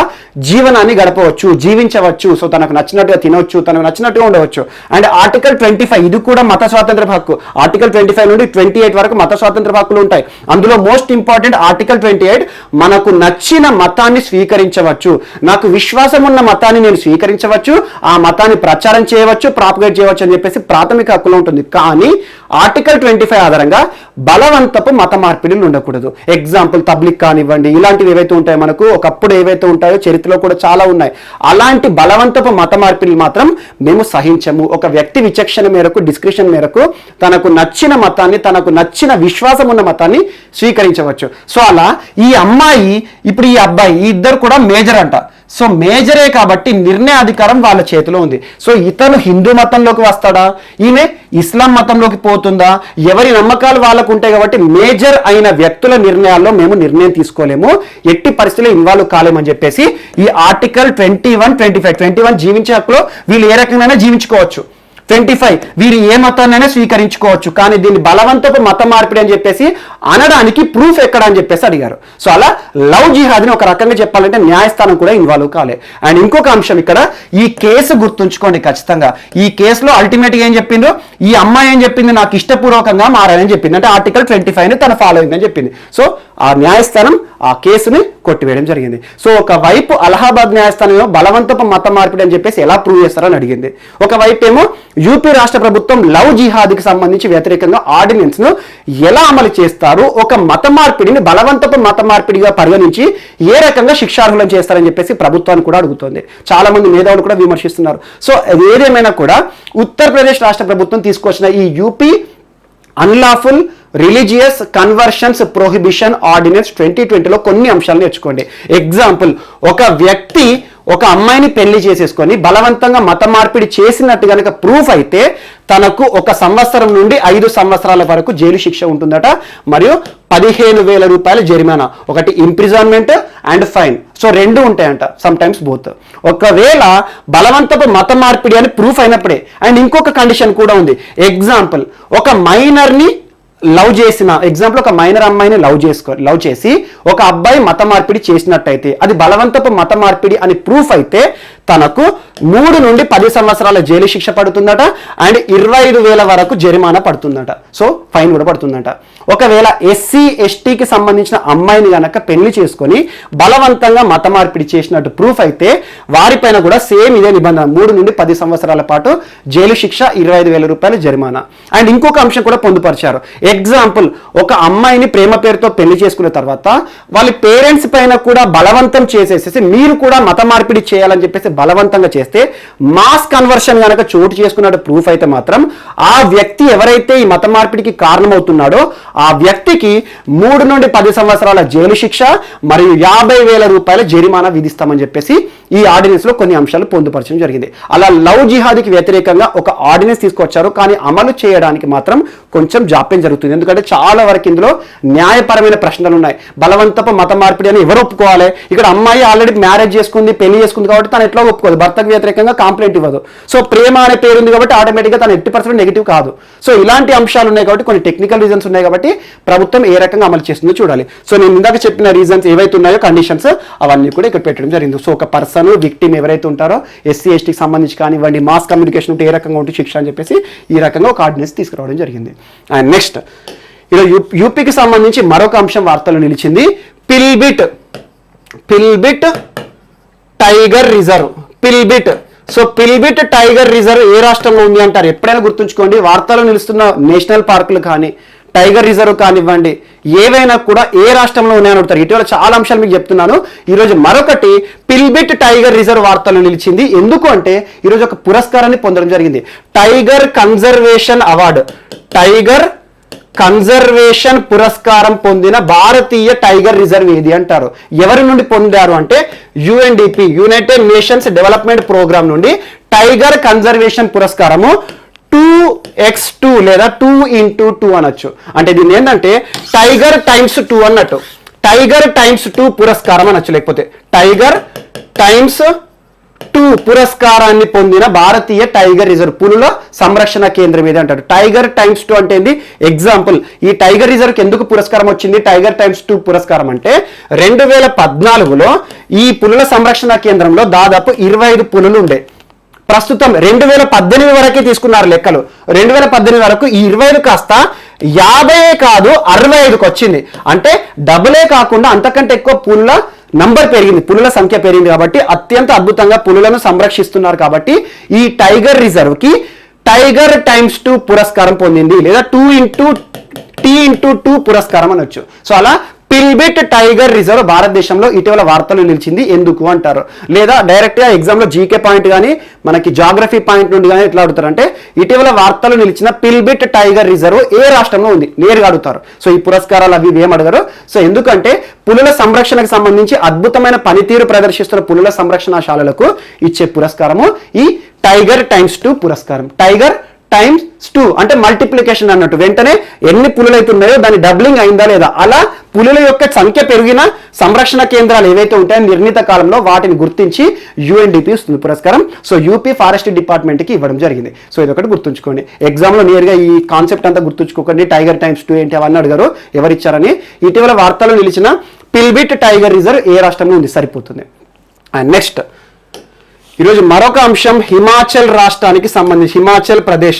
జీవనాన్ని గడపవచ్చు, జీవించవచ్చు. సో తనకు నచ్చినట్టుగా తినవచ్చు, తనకు నచ్చినట్టుగా ఉండవచ్చు. అండ్ ఆర్టికల్ 25 ఇది కూడా మత స్వాతంత్ర హక్కు. ఆర్టికల్ 25 నుండి 28 వరకు మత స్వాతంత్ర హక్కులు ఉంటాయి. అందులో మోస్ట్ ఇంపార్టెంట్ ఆర్టికల్ 28, మనకు నచ్చిన మతాన్ని స్వీకరించవచ్చు, నాకు విశ్వాసం ఉన్న మతాన్ని నేను స్వీకరించవచ్చు, ఆ మతాన్ని ప్రచారం చేయవచ్చు, ప్రాపగేట్ చేయవచ్చు అని చెప్పేసి ప్రాథమిక హక్కులు ఉంటుంది. కానీ ఆర్టికల్ 25 ఆధారంగా బలవంతపు మత మార్పిడిలు ఉండకూడదు. ఎగ్జాంపుల్ తబ్లిక్ కానివ్వండి, ఇలాంటివి ఏవైతే ఉంటాయో మనకు ఒకప్పుడు ఏవైతే ఉంటాయో చరిత్రలో కూడా చాలా ఉన్నాయి. అలాంటి బలవంతపు మత మార్పిడిలు మాత్రం మేము సహించము. ఒక వ్యక్తి విచక్షణ మేరకు, డిస్క్రిప్షన్ మేరకు తనకు నచ్చిన మతాన్ని, తనకు నచ్చిన విశ్వాసం ఉన్న మతాన్ని స్వీకరించవచ్చు. సో అలా ఈ అమ్మాయి, ఇప్పుడు ఈ అబ్బాయి, ఈ ఇద్దరు కూడా మేజర్ అంట. సో మేజరే కాబట్టి నిర్ణయాధికారం వాళ్ళ చేతిలో ఉంది. సో ఇతను హిందూ మతంలోకి వస్తాడా, ఈమె ఇస్లాం మతంలోకి పోతుందా, ఎవరి నమ్మకాలు వాళ్ళకు ఉంటాయి. కాబట్టి మేజర్ అయిన వ్యక్తుల నిర్ణయాల్లో మేము నిర్ణయం తీసుకోలేము, ఎట్టి పరిస్థితుల్లో ఇన్వాల్వ్ కాలేమని చెప్పేసి ఈ ఆర్టికల్ 21, 25, 21 జీవించే హక్కులో వీళ్ళు ఏ రకంగా జీవించుకోవచ్చు, 25 వీరు ఏ మతాన్నైనా స్వీకరించుకోవచ్చు. కానీ దీన్ని బలవంతపు మత మార్పిడి అని చెప్పేసి అనడానికి ప్రూఫ్ ఎక్కడ అని చెప్పేసి అడిగారు. సో అలా లవ్ జిహాద్ని ఒక రకంగా చెప్పాలంటే న్యాయస్థానం కూడా ఇన్వాల్వ్ కాలే. అండ్ ఇంకొక అంశం ఇక్కడ, ఈ కేసు గుర్తుంచుకోండి ఖచ్చితంగా. ఈ కేసులో అల్టిమేట్గా ఏం చెప్పిండ్రు, ఈ అమ్మాయి ఏం చెప్పింది, నాకు ఇష్టపూర్వకంగా మారాలని చెప్పింది. అంటే ఆర్టికల్ 25ని తన ఫాలో అయిందని చెప్పింది. సో ఆ న్యాయస్థానం ఆ కేసుని కొట్టివేయడం జరిగింది. సో ఒకవైపు అలహాబాద్ న్యాయస్థానంలో బలవంతపు మత మార్పిడి అని చెప్పేసి ఎలా ప్రూవ్ చేస్తారని అడిగింది. ఒకవైపు ఏమో యూపీ రాష్ట్ర ప్రభుత్వం లవ్ జిహాద్కి సంబంధించి వ్యతిరేకంగా ఆర్డినెన్స్ ను ఎలా అమలు చేస్తారు, ఒక మత మార్పిడిని బలవంతపు మత మార్పిడిగా పరిగణించి ఏ రకంగా శిక్షార్హులను చేస్తారని చెప్పేసి ప్రభుత్వాన్ని కూడా అడుగుతోంది. చాలా మంది మేధావులు కూడా విమర్శిస్తున్నారు. సో ఏదేమైనా కూడా ఉత్తరప్రదేశ్ రాష్ట్ర ప్రభుత్వం తీసుకొచ్చిన ఈ UP unlawful religious conversions prohibition ordinance 2020లో కొన్ని అంశాలు నేర్చుకోండి. ఎగ్జాంపుల్, ఒక వ్యక్తి ఒక అమ్మాయిని పెళ్లి చేసేసుకొని బలవంతంగా మత మార్పిడి చేసినట్టు కనుక ప్రూఫ్ అయితే తనకు 1 సంవత్సరం నుండి 5 సంవత్సరాల వరకు జైలు శిక్ష ఉంటుందట, మరియు 15,000 రూపాయల జరిమానా, ఒకటి ఇంప్రిజన్మెంట్ అండ్ ఫైన్. సో రెండు ఉంటాయంట, సమ్ టైమ్స్ బోత్. ఒకవేళ బలవంతపు మత మార్పిడి అని ప్రూఫ్ అయినప్పుడే. అండ్ ఇంకొక కండిషన్ కూడా ఉంది. ఎగ్జాంపుల్, ఒక మైనర్ని లవ్ చేసిన, ఎగ్జాంపుల్ ఒక మైనర్ అమ్మాయిని లవ్ చేసి ఒక అబ్బాయి మత మార్పిడి చేసినట్టయితే అది బలవంతపు మత మార్పిడి అని ప్రూఫ్ అయితే తనకు 3 నుండి 10 సంవత్సరాల జైలు శిక్ష పడుతుందట, అండ్ 25,000 వరకు జరిమానా పడుతుందట. సో ఫైన్ కూడా పడుతుందట. ఒకవేళ ఎస్సీ ఎస్టీకి సంబంధించిన అమ్మాయిని గనక పెళ్లి చేసుకొని బలవంతంగా మత మార్పిడి చేసినట్టు ప్రూఫ్ అయితే వారిపైన కూడా సేమ్ ఇదే నిబంధన, 3 నుండి 10 సంవత్సరాల పాటు జైలు శిక్ష, 25,000 రూపాయల జరిమానా. అండ్ ఇంకొక అంశం కూడా పొందుపరిచారు. ఎగ్జాంపుల్, ఒక అమ్మాయిని ప్రేమ పేరుతో పెళ్లి చేసుకున్న తర్వాత వాళ్ళ పేరెంట్స్ పైన కూడా బలవంతం చేసేసి మీరు కూడా మత మార్పిడి చేయాలని చెప్పేసి బలవంతంగా చేస్తే మాస్ కన్వర్షన్ కనుక చోటు చేసుకున్నట్టు ప్రూఫ్ అయితే మాత్రం ఆ వ్యక్తి ఎవరైతే ఈ మత మార్పిడికి కారణమవుతున్నాడో ఆ వ్యక్తికి 3 నుండి 10 సంవత్సరాల జైలు శిక్ష మరియు 50,000 రూపాయల జరిమానా విధిస్తామని చెప్పేసి ఈ ఆర్డినెన్స్ లో కొన్ని అంశాలు పొందుపరచడం జరిగింది. అలా లవ్ జిహాద్కి వ్యతిరేకంగా ఒక ఆర్డినెన్స్ తీసుకొచ్చారు, కానీ అమలు చేయడానికి మాత్రం కొంచెం జాప్యం జరుగుతుంది. ఎందుకంటే చాలా వరకు ఇందులో న్యాయపరమైన ప్రశ్నలు ఉన్నాయి. బలవంతపు మత మార్పిడి అని ఎవరు ఒప్పుకోవాలి? ఇక్కడ అమ్మాయి ఆల్రెడీ మ్యారేజ్ చేసుకుంది, పెళ్లి చేసుకుంది కాబట్టి తను ఎట్లా ఒప్పుకోదు, భర్తకు వ్యతిరేకంగా కంప్లైంట్ ఇవ్వదు. సో ప్రేమ అనే పేరు ఉంది కాబట్టి ఆటోమేటిక్గా తను 80% నెగిటివ్ కాదు. సో ఇలాంటి అంశాలు ఉన్నాయి కాబట్టి, కొన్ని టెక్నికల్ రీజన్స్ ఉన్నాయి కాబట్టి ప్రభుత్వం ఏ రకంగా అమలు చేస్తుందో చూడాలి. సో నేను ఇందాక చెప్పిన రీజన్స్ ఏవైతే ఉన్నాయో, కండిషన్స్, అవన్నీ కూడా ఇక్కడ పెట్టడం జరిగింది. సో ఒక పర్సన్ విక్టిమ్ ఎవరైతే ఉంటారో ఎస్సీ ఎస్టీకి సంబంధించి కానివ్వండి, మాస్ కమ్యూనికేషన్ ఉంటే ఏ రకంగా ఉంటే శిక్ష అని చెప్పేసి ఈ రకంగా ఒక ఆర్డినెన్స్ తీసుకురావడం జరిగింది. అండ్ నెక్స్ట్, ఇలా యూపీకి సంబంధించి మరొక అంశం వార్తలు నిలిచింది. Pilibhit tiger reserve. So Pilibhit tiger reserve ఏ రాష్ట్రంలో ఉంది అంటారు. ఎప్పుడైనా గుర్తుంచుకోండి, వార్తలు నిలుస్తున్న నేషనల్ పార్కులు కానీ టైగర్ రిజర్వ్ కానివ్వండి ఏవైనా కూడా ఏ రాష్ట్రంలో ఉన్నాయని అడుగుతారు. ఇటీవల చాలా అంశాలు మీకు చెప్తున్నాను. ఈరోజు మరొకటి పిల్బిట్ టైగర్ రిజర్వ్ వార్తలు నిలిచింది. ఎందుకు అంటే ఈరోజు ఒక పురస్కారాన్ని పొందడం జరిగింది. Tiger conservation award, tiger conservation పురస్కారం పొందిన భారతీయ టైగర్ రిజర్వ్ ఏది అంటారు. ఎవరి నుండి పొందారు అంటే UNDP, United Nations development programme నుండి టైగర్ కన్జర్వేషన్ పురస్కారము 2 x2 లేదా 2x2 అనొచ్చు. అంటే దీన్ని ఏంటంటే టైగర్ టైమ్స్ 2 అన్నట్టు. టైగర్ టైమ్స్ 2 పురస్కారం అనొచ్చు. లేకపోతే టైగర్ టైమ్స్ 2 పురస్కారాన్ని పొందిన భారతీయ టైగర్ రిజర్వ్, పులుల సంరక్షణ కేంద్రం ఇది అంటారు. టైగర్ టైమ్స్ 2 అంటే ఏంది? ఎగ్జాంపుల్, ఈ టైగర్ రిజర్వ్కి ఎందుకు పురస్కారం వచ్చింది? టైగర్ టైమ్స్ 2 పురస్కారం అంటే 2014లో ఈ పులుల సంరక్షణ కేంద్రంలో దాదాపు 25 పులులు ఉండే. ప్రస్తుతం 2018 వరకే తీసుకున్నారు లెక్కలు. 2018 వరకు ఈ 25 కాస్త 50 కాదు 65కి వచ్చింది. అంటే డబులే కాకుండా అంతకంటే ఎక్కువ పులుల నంబర్ పెరిగింది, పులుల సంఖ్య పెరిగింది. కాబట్టి అత్యంత అద్భుతంగా పులులను సంరక్షిస్తున్నారు. కాబట్టి ఈ టైగర్ రిజర్వ్ కి టైగర్ టైమ్స్ 2 పురస్కారం పొందింది, లేదా T x 2 పురస్కారం అనొచ్చు. సో అలా పిల్బిట్ టైగర్ రిజర్వ్ భారతదేశంలో ఇటీవల వార్తలు నిలిచింది ఎందుకు అంటారు. లేదా డైరెక్ట్గా ఎగ్జామ్లో జీకే పాయింట్ కానీ మనకి జాగ్రఫీ పాయింట్ నుండి కానీ ఎట్లా అడుగుతారంటే ఇటీవల వార్తలు నిలిచిన పిల్బిట్ టైగర్ రిజర్వ్ ఏ రాష్ట్రంలో ఉంది నేరుగా అడుగుతారు. సో ఈ పురస్కారాలు అవి ఏం అడగరు. సో ఎందుకంటే పులుల సంరక్షణకు సంబంధించి అద్భుతమైన పనితీరు ప్రదర్శిస్తున్న పులుల సంరక్షణశాలలకు ఇచ్చే పురస్కారము ఈ టైగర్ టైమ్స్ 2 పురస్కారం. టైగర్ టైమ్స్ 2 అంటే మల్టిప్లికేషన్ అన్నట్టు. వెంటనే ఎన్ని పులులు అయితే ఉన్నాయో దాని డబ్లింగ్ అయిందా లేదా, అలా పులుల యొక్క సంఖ్య పెరిగిన సంరక్షణ కేంద్రాలు ఏవైతే ఉంటాయో నిర్ణీత కాలంలో వాటిని గుర్తించి UNDP ఇస్తుంది పురస్కారం. సో యూపీ ఫారెస్ట్ డిపార్ట్మెంట్కి ఇవ్వడం జరిగింది. సో ఇది ఒకటి గుర్తుంచుకోండి. ఎగ్జామ్లో నేరుగా ఈ కాన్సెప్ట్ అంతా గుర్తుంచుకోకండి. టైగర్ టైమ్స్ 2 ఏంటి అవన్నీ అడిగారు, ఎవరిచ్చారని. ఇటీవల వార్తలు నిలిచిన పిల్బిట్ టైగర్ రిజర్వ్ ఏ రాష్ట్రంలో ఉంది, సరిపోతుంది. అండ్ నెక్స్ట్ ఈరోజు మరొక అంశం హిమాచల్ రాష్ట్రానికి సంబంధించి, హిమాచల్ ప్రదేశ్.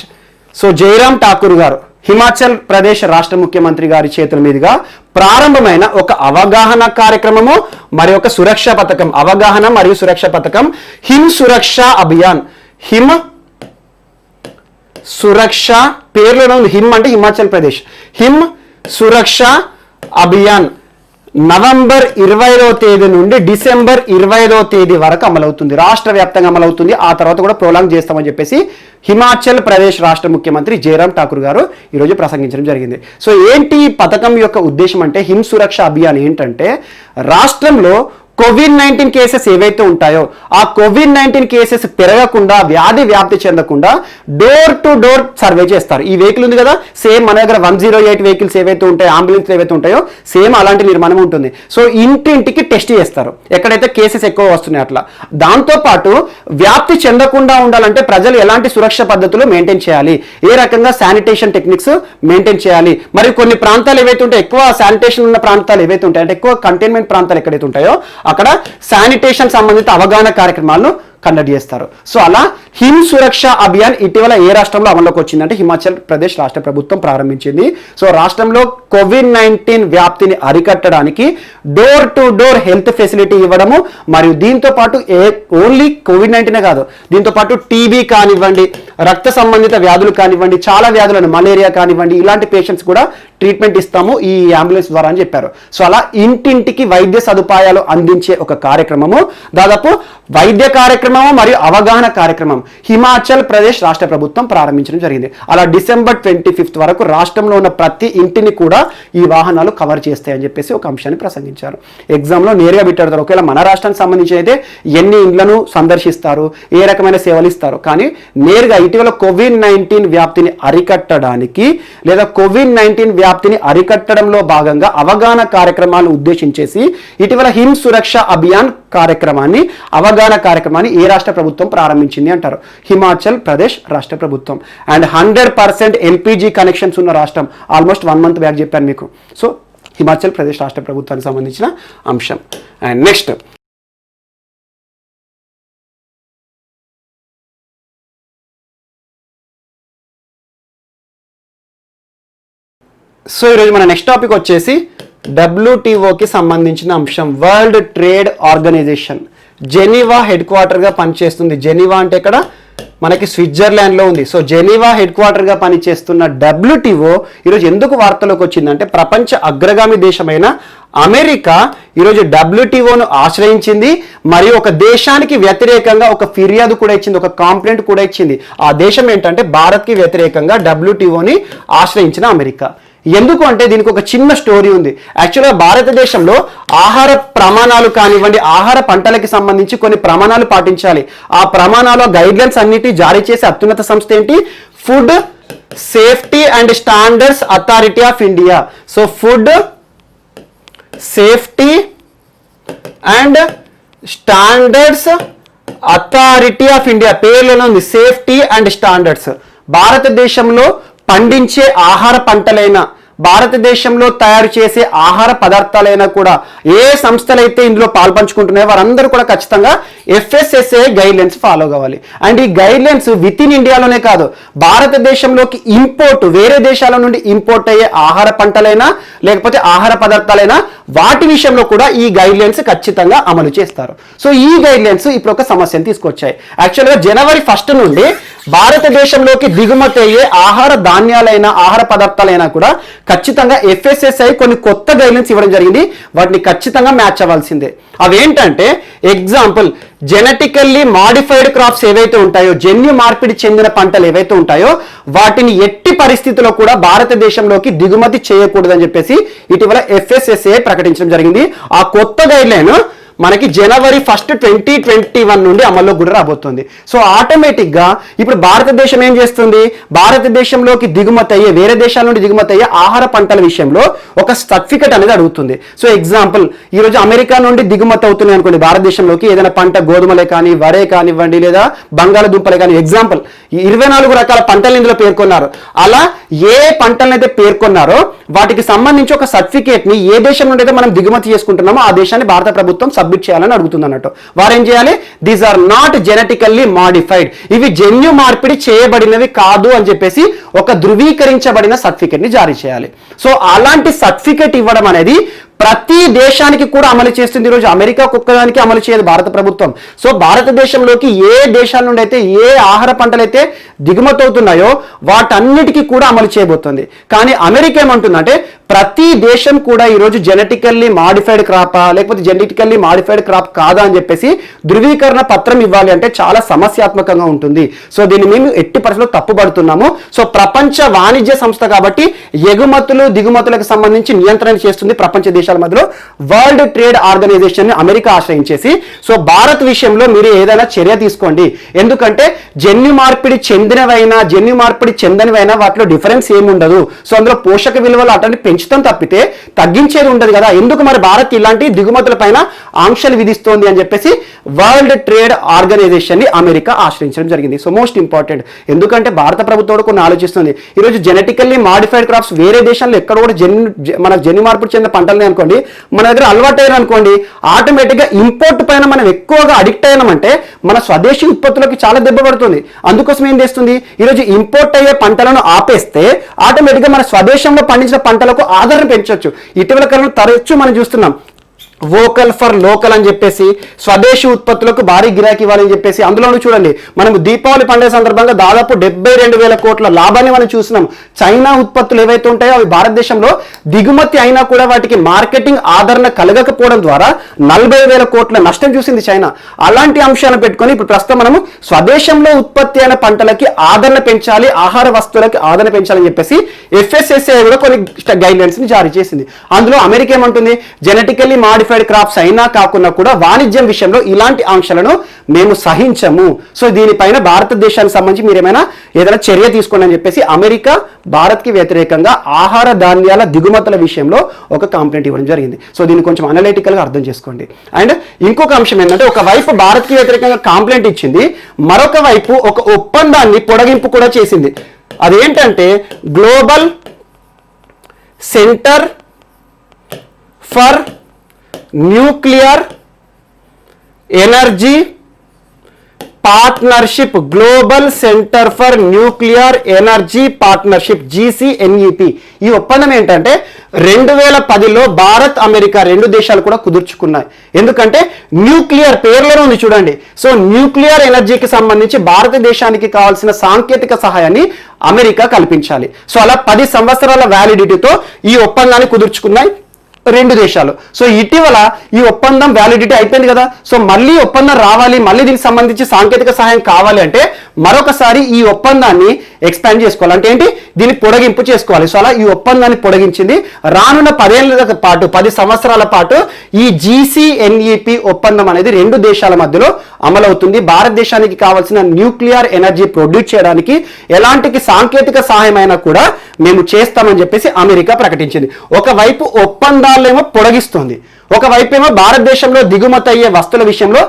సో జైరామ్ ఠాకూర్ గారు హిమాచల్ ప్రదేశ్ రాష్ట్ర ముఖ్యమంత్రి గారి చేతుల మీదుగా ప్రారంభమైన ఒక అవగాహన కార్యక్రమము మరి ఒక సురక్ష పథకం, అవగాహన మరియు సురక్ష పథకం హిమ్ సురక్ష అభియాన్. హిమ్ సురక్ష పేర్లోనే ఉంది, హిమ్ అంటే హిమాచల్ ప్రదేశ్. హిమ్ సురక్ష అభియాన్ నవంబర్ 25వ తేదీ నుండి డిసెంబర్ 25వ తేదీ వరకు అమలవుతుంది, రాష్ట్ర వ్యాప్తంగా అమలవుతుంది. ఆ తర్వాత కూడా ప్రోలాంగ్ చేస్తామని చెప్పేసి హిమాచల్ ప్రదేశ్ రాష్ట్ర ముఖ్యమంత్రి జైరామ్ ఠాకూర్ గారు ఈరోజు ప్రసంగించడం జరిగింది. సో ఏంటి ఈ పథకం యొక్క ఉద్దేశం అంటే, హిమ్ సురక్ష అభియాన్ ఏంటంటే రాష్ట్రంలో కోవిడ్-19 కేసెస్ ఏవైతే ఉంటాయో ఆ కోవిడ్-19 కేసెస్ పెరగకుండా, వ్యాధి వ్యాప్తి చెందకుండా డోర్ టు డోర్ సర్వే చేస్తారు. ఈ వెహికల్ ఉంది కదా, సేమ్ మన దగ్గర 108 వెహికల్స్ ఏవైతే ఉంటాయో, అంబులెన్స్ ఏవైతే ఉంటాయో సేమ్ అలాంటి నిర్మాణం ఉంటుంది. సో ఇంటింటికి టెస్ట్ చేస్తారు ఎక్కడైతే కేసెస్ ఎక్కువ వస్తున్నాయి అట్లా. దాంతోపాటు వ్యాప్తి చెందకుండా ఉండాలంటే ప్రజలు ఎలాంటి సురక్ష పద్ధతులు మెయింటైన్ చేయాలి, ఏ రకంగా శానిటేషన్ టెక్నిక్స్ మెయింటైన్ చేయాలి, మరి కొన్ని ప్రాంతాలు ఏవైతే ఉంటాయో, ఎక్కువ శానిటేషన్ ఉన్న ప్రాంతాలు ఏవైతే ఉంటాయో, అంటే ఎక్కువ కంటైన్మెంట్ ప్రాంతాలు ఎక్కడైతే ఉంటాయో అక్కడ శానిటేషన్ సంబంధిత అవగాహన కార్యక్రమాలను కండక్ట్ చేస్తారు. సో అలా హిమ్ సురక్ష అభియాన్ ఇటీవల ఏ రాష్ట్రంలో అమల్లోకి వచ్చిందంటే హిమాచల్ ప్రదేశ్ రాష్ట్ర ప్రభుత్వం ప్రారంభించింది. సో రాష్ట్రంలో కోవిడ్-19 వ్యాప్తిని అరికట్టడానికి door to door health facility ఇవ్వడము, మరియు దీంతో పాటు ఓన్లీ కోవిడ్-19 కాదు, దీంతో పాటు టీబీ కానివ్వండి, రక్త సంబంధిత వ్యాధులు కానివ్వండి, చాలా వ్యాధులను, మలేరియా కానివ్వండి, ఇలాంటి పేషెంట్స్ కూడా ట్రీట్మెంట్ ఇస్తాము ఈ అంబులెన్స్ ద్వారా అని చెప్పారు. సో అలా ఇంటింటికి వైద్య సదుపాయాలు అందించే ఒక కార్యక్రమము, దాదాపు వైద్య కార్యక్రమము మరియు అవగాహన కార్యక్రమం హిమాచల్ ప్రదేశ్ రాష్ట్ర ప్రభుత్వం ప్రారంభించడం జరిగింది. అలా డిసెంబర్ 25 వరకు రాష్ట్రంలో ఉన్న ప్రతి ఇంటిని కూడా ఈ వాహనాలు కవర్ చేస్తాయని చెప్పేసి ఒక అంశాన్ని ప్రసంగించారు. ఎగ్జామ్లో నేరుగా పెట్టారు. ఒకవేళ మన రాష్ట్రానికి సంబంధించి అయితే ఎన్ని ఇండ్లను సందర్శిస్తారు, ఏ రకమైన సేవలు ఇస్తారు, కానీ నేరుగా ఇటీవల కోవిడ్-19 వ్యాప్తిని అరికట్టడానికి లేదా కోవిడ్-19 వ్యాప్తిని అరికట్టడంలో భాగంగా అవగాహన కార్యక్రమాలను ఉద్దేశించేసి ఇటీవల హిమ్ సురక్ష అభియాన్ కార్యక్రమాన్ని, అవగాహన కార్యక్రమాన్ని ఏ రాష్ట్ర ప్రభుత్వం ప్రారంభించింది అంటారు? హిమాచల్ ప్రదేశ్ రాష్ట్ర ప్రభుత్వం. అండ్ 100% LPG కనెక్షన్స్ ఉన్న రాష్ట్రం. ఆల్మోస్ట్ 1 మంత్ బ్యాక్ చెప్పాను మీకు. సో హిమాచల్ ప్రదేశ్ రాష్ట్ర ప్రభుత్వానికి సంబంధించిన అంశం. అండ్ నెక్స్ట్ సో ఈరోజు మన నెక్స్ట్ టాపిక్ వచ్చేసి WTOకి సంబంధించిన అంశం. World Trade Organization Geneva head క్వార్టర్గా పనిచేస్తుంది. జెనీవా అంటే ఇక్కడ మనకి స్విట్జర్లాండ్లో ఉంది. సో జెనీవా హెడ్ క్వార్టర్గా పనిచేస్తున్న WTO ఈరోజు ఎందుకు వార్తలోకి వచ్చిందంటే, ప్రపంచ అగ్రగామి దేశమైన అమెరికా ఈరోజు WTOను ఆశ్రయించింది మరియు ఒక దేశానికి వ్యతిరేకంగా ఒక ఫిర్యాదు కూడా ఇచ్చింది, ఒక కాంప్లైంట్ కూడా ఇచ్చింది. ఆ దేశం ఏంటంటే భారత్కి వ్యతిరేకంగా WTOని ఆశ్రయించిన అమెరికా. ఎందుకు అంటే దీనికి ఒక చిన్న స్టోరీ ఉంది. యాక్చువల్గా భారతదేశంలో ఆహార ప్రమాణాలు కానివ్వండి, ఆహార పంటలకి సంబంధించి కొన్ని ప్రమాణాలు పాటించాలి. ఆ ప్రమాణాలు, గైడ్లైన్స్ అన్నిటి జారీ చేసే అత్యున్నత సంస్థ ఏంటి? Food Safety and Standards Authority of India. So Food Safety and Standards Authority of India పేర్లోనే ఉంది, సేఫ్టీ అండ్ స్టాండర్డ్స్. భారతదేశంలో పండించే ఆహార పంటలైన, భారతదేశంలో తయారు చేసే ఆహార పదార్థాలైనా కూడా ఏ సంస్థలు అయితే ఇందులో పాల్పంచుకుంటున్నాయో వారందరూ కూడా ఖచ్చితంగా FSSAI గైడ్లైన్స్ ఫాలో కావాలి. అండ్ ఈ గైడ్లైన్స్ విత్ ఇన్ ఇండియాలోనే కాదు, భారతదేశంలోకి ఇంపోర్ట్, వేరే దేశాల నుండి ఇంపోర్ట్ అయ్యే ఆహార పంటలైనా లేకపోతే ఆహార పదార్థాలైనా వాటి విషయంలో కూడా ఈ గైడ్లైన్స్ ఖచ్చితంగా అమలు చేస్తారు. సో ఈ గైడ్లైన్స్ ఇప్పుడు ఒక సమస్యను తీసుకొచ్చాయి. యాక్చువల్గా జనవరి 1 నుండి భారతదేశంలోకి దిగుమతి అయ్యే ఆహార ధాన్యాలైనా ఆహార పదార్థాలైనా కూడా ఖచ్చితంగా FSSAI కొన్ని కొత్త గైడ్లైన్స్ ఇవ్వడం జరిగింది. వాటిని ఖచ్చితంగా మ్యాచ్ అవ్వాల్సిందే. అవేంటంటే ఎగ్జాంపుల్, జెనెటికల్లీ మాడిఫైడ్ క్రాప్స్ ఏవైతే ఉంటాయో, జన్యు మార్పిడి చెందిన పంటలు ఏవైతే ఉంటాయో వాటిని ఎట్టి పరిస్థితుల్లో కూడా భారతదేశంలోకి దిగుమతి చేయకూడదని చెప్పేసి ఇటీవల FSSAI ప్రకటించడం జరిగింది. ఆ కొత్త గైడ్లైన్ మనకి జనవరి 1, 2021 నుండి అమల్లో కూడా రాబోతుంది. సో ఆటోమేటిక్గా ఇప్పుడు భారతదేశం ఏం చేస్తుంది, భారతదేశంలోకి దిగుమతి అయ్యే, వేరే దేశాల నుండి దిగుమతి అయ్యే ఆహార పంటల విషయంలో ఒక సర్టిఫికెట్ అనేది అడుగుతుంది. సో ఎగ్జాంపుల్, ఈరోజు అమెరికా నుండి దిగుమతి అవుతున్నాయి అనుకోండి భారతదేశంలోకి ఏదైనా పంట, గోధుమలే కానీ, వరే కానివ్వండి లేదా బంగాళదుంపలే కానీ, ఎగ్జాంపుల్ 24 రకాల పంటలు ఇందులో పేర్కొన్నారు. అలా ఏ పంటలను అయితే పేర్కొన్నారో వాటికి సంబంధించి ఒక సర్టిఫికేట్ ని ఏ దేశం నుండి అయితే మనం దిగుమతి చేసుకుంటున్నామో ఆ దేశాన్ని భారత ప్రభుత్వం సబ్మిట్ చేయాలని అడుగుతుంది అన్నట్టు. వారేం చేయాలి, these are not genetically modified, ఇవి జన్యు మార్పిడి చేయబడినవి కాదు అని చెప్పేసి ఒక ధృవీకరించబడిన సర్టిఫికేట్ ని జారీ చేయాలి. సో అలాంటి సర్టిఫికేట్ ఇవ్వడం అనేది ప్రతి దేశానికి కూడా అమలు చేస్తుంది. ఈరోజు అమెరికా ఒక్కదానికి అమలు చేయదు భారత ప్రభుత్వం. సో భారతదేశంలోకి ఏ దేశాల నుండి అయితే ఏ ఆహార పంటలు అయితే దిగుమతి అవుతున్నాయో వాటన్నిటికీ కూడా అమలు చేయబోతుంది. కానీ అమెరికా ఏమంటుందంటే ప్రతి దేశం కూడా ఈరోజు జెనెటికల్లీ మాడిఫైడ్ క్రాపా లేకపోతే జెనెటికల్లీ మాడిఫైడ్ క్రాప్ కాదా అని చెప్పేసి ధృవీకరణ పత్రం ఇవ్వాలి అంటే చాలా సమస్యాత్మకంగా ఉంటుంది. సో దీన్ని మేము ఎట్టి పరిస్థితుల్లో తప్పుపడుతున్నాము. సో ప్రపంచ వాణిజ్య సంస్థ కాబట్టి ఎగుమతులు దిగుమతులకు సంబంధించి నియంత్రణ చేస్తుంది ప్రపంచ దేశాల మధ్యలో. వరల్డ్ ట్రేడ్ ఆర్గనైజేషన్ ని అమెరికా ఆశ్రయించేసి సో భారత్ విషయంలో మీరు ఏదైనా చర్య తీసుకోండి, ఎందుకంటే జన్యు మార్పిడి చెందినవైనా జన్యు మార్పిడి చెందనివైనా వాటిలో డిఫరెన్స్ ఏముండదు. సో అందులో పోషక విలువలు అటన్ని పెంచుతాం తప్పితే తగ్గించేది ఉండదు కదా, ఎందుకు మరి భారత్ ఇలాంటి దిగుమతుల పైన ఆంక్షలు విధిస్తోంది అని చెప్పేసి వరల్డ్ ట్రేడ్ ఆర్గనైజేషన్ ని అమెరికా ఆశ్రయించడం జరిగింది. సో మోస్ట్ ఇంపార్టెంట్, ఎందుకంటే భారత ప్రభుత్వం కొన్ని ఆలోచిస్తుంది. ఈరోజు జెనెటికల్లీ మాడిఫైడ్ క్రాప్స్ వేరే దేశాల్లో ఎక్కడ కూడా మన జన్యు మార్పిడి చెందిన పంటలని అనుకోండి మన దగ్గర అలవాటు అయ్యారు అనుకోండి, ఆటోమేటిక్గా ఇంపోర్ట్ పైన మనం ఎక్కువగా అడిక్ట్ అయ్యామంటే మన స్వదేశీ ఉత్పత్తులకి చాలా దెబ్బ పడుతుంది. అందుకోసం ఏం చేస్తుంది, ఈరోజు ఇంపోర్ట్ అయ్యే పంటలను ఆపేస్తే ఆటోమేటిక్గా మన స్వదేశంలో పండించిన పంటలకు ఆదరణ పెంచవచ్చు. ఇటీవల కాలంలో తరచూ మనం చూస్తున్నాం వోకల్ ఫర్ లోకల్ అని చెప్పేసి స్వదేశీ ఉత్పత్తులకు భారీ గిరాకీ ఇవ్వాలని చెప్పేసి. అందులోనూ చూడండి మనం దీపావళి పండుగ సందర్భంగా దాదాపు 72,000 కోట్ల లాభాన్ని మనం చూసినాం. చైనా ఉత్పత్తులు ఏవైతే ఉంటాయో అవి భారతదేశంలో దిగుమతి అయినా కూడా వాటికి మార్కెటింగ్ ఆదరణ కలగకపోవడం ద్వారా 40,000 కోట్ల నష్టం చూసింది చైనా. అలాంటి అంశాలను పెట్టుకొని ఇప్పుడు ప్రస్తుతం మనము స్వదేశంలో ఉత్పత్తి అయిన పంటలకి ఆదరణ పెంచాలి, ఆహార వస్తువులకి ఆదరణ పెంచాలని చెప్పేసి FSSAI కూడా కొన్ని గైడ్ లైన్స్ ని జారీ చేసింది. అందులో అమెరికా ఏమంటుంది, జెనెటికల్లీ మాడిఫైడ్ క్రాప్స్ అయినా కాకుండా కూడా వాణిజ్యం విషయంలో ఇలాంటి ఆంక్షలను మేము సహించము. సో దీనిపైన భారతదేశానికి సంబంధించి మీరు ఏదైనా చర్య తీసుకోండి అని చెప్పేసి అమెరికా భారత్కి వ్యతిరేకంగా ఆహార ధాన్యాల దిగుమతుల విషయంలో ఒక కంప్లైంట్ ఇవ్వడం జరిగింది. సో దీన్ని కొంచెం అనలిటికల్గా అర్థం చేసుకోండి. అండ్ ఇంకొక అంశం ఏంటంటే ఒకవైపు భారత్కి వ్యతిరేకంగా కంప్లైంట్ ఇచ్చింది, మరొక వైపు ఒక ఒప్పందాన్ని పొడిగింపు కూడా చేసింది. అదేంటంటే global centre for nuclear energy partnership, global centre for nuclear energy partnership GCNEP. ఈ ఒప్పందం ఏంటంటే 2010లో భారత్ అమెరికా రెండు దేశాలు కూడా కుదుర్చుకున్నాయి. ఎందుకంటే న్యూక్లియర్ పేర్లోనే ఉంది చూడండి. సో న్యూక్లియర్ ఎనర్జీకి సంబంధించి భారతదేశానికి కావాల్సిన సాంకేతిక సహాయాన్ని అమెరికా కల్పించాలి. సో అలా 10 సంవత్సరాల వ్యాలిడిటీతో ఈ ఒప్పందాన్ని కుదుర్చుకున్నాయి రెండు దేశాలు. సో ఇటీవల ఈ ఒప్పందం వ్యాలిడిటీ అయిపోయింది కదా, సో మళ్ళీ ఒప్పందం రావాలి, మళ్ళీ దీనికి సంబంధించి సాంకేతిక సహాయం కావాలి అంటే మరొకసారి ఈ ఒప్పందాన్ని ఎక్స్పాండ్ చేసుకోవాలి. అంటే ఏంటి, దీన్ని పొడిగింపు చేసుకోవాలి. సో అలా ఈ ఒప్పందాన్ని పొడిగించింది. రానున్న 10 ఏళ్ల పాటు, 10 సంవత్సరాల పాటు ఈ GCNEP ఒప్పందం అనేది రెండు దేశాల మధ్యలో అమలవుతుంది. భారతదేశానికి కావాల్సిన న్యూక్లియర్ ఎనర్జీ ప్రొడ్యూస్ చేయడానికి ఎలాంటి సాంకేతిక సహాయమైనా కూడా మేము చేస్తామని చెప్పేసి అమెరికా ప్రకటించింది. ఒకవైపు ఒప్పందాలేమో పొడిగిస్తుంది, ఒకవైపు ఏమో భారతదేశంలో దిగుమతి అయ్యే వస్తువుల విషయంలో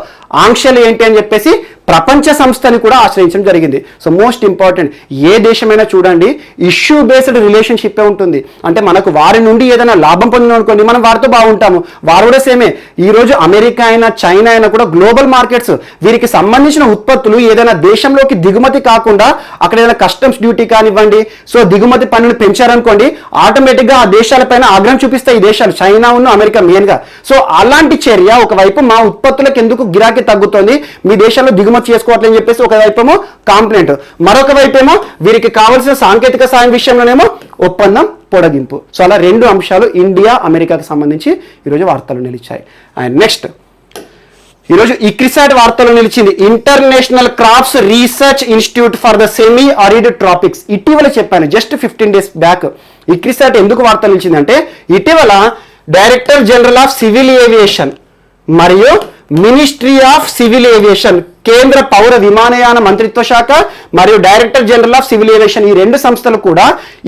ఆంక్షలు ఏంటి అని చెప్పేసి ప్రపంచ సంస్థని కూడా ఆశ్రయించడం జరిగింది. సో మోస్ట్ ఇంపార్టెంట్, ఏ దేశమైనా చూడండి ఇష్యూ బేస్డ్ రిలేషన్షిప్ ఉంటుంది. అంటే మనకు వారి నుండి ఏదైనా లాభం పొందిన అనుకోండి, మనం వారితో బాగుంటాము, వారు కూడా సేమే. ఈ రోజు అమెరికా అయినా చైనా అయినా కూడా గ్లోబల్ మార్కెట్స్, వీరికి సంబంధించిన ఉత్పత్తులు ఏదైనా దేశంలోకి దిగుమతి కాకుండా అక్కడ ఏదైనా కస్టమ్స్ డ్యూటీ కానివ్వండి, సో దిగుమతి పన్నులు పెంచారనుకోండి, ఆటోమేటిక్గా ఆ దేశాలపైన ఆగ్రహం చూపిస్తాయి ఈ దేశాలు, చైనా ఉన్న అమెరికా మెయిన్గా. సో అలాంటి చర్య, ఒకవైపు మా ఉత్పత్తులకు ఎందుకు గిరాకీ తగ్గుతుంది, మీ దేశంలో దిగుమతి చేసుకోవట్లేని చెప్పేసి ఒకవైపేమో కాంప్లైంట్, మరొక వైపేమో వీరికి కావాల్సిన సాంకేతిక సాయం విషయంలోనేమో ఒప్పందం పొడిగింపు. సో అలా రెండు అంశాలు ఇండియా అమెరికాకి సంబంధించి ఈరోజు వార్తలు నిలిచాయి. అండ్ నెక్స్ట్ ఈరోజు ఇక్రిసాట్ వార్తలు నిలిచింది. International crops research institute for the semi arid tropics. ఇటీవల చెప్పాను, జస్ట్ 15 days బ్యాక్. ఇక్రిసాట్ ఎందుకు వార్తలు నిలిచిందంటే ఇటీవల director general of civil aviation మరియు మినిస్ట్రీ ఆఫ్ సివిల్ ఏవియేషన్, కేంద్ర పౌర విమానయాన మంత్రిత్వ శాఖ మరియు director general of civil aviation, ఈ రెండు సంస్థలు కూడా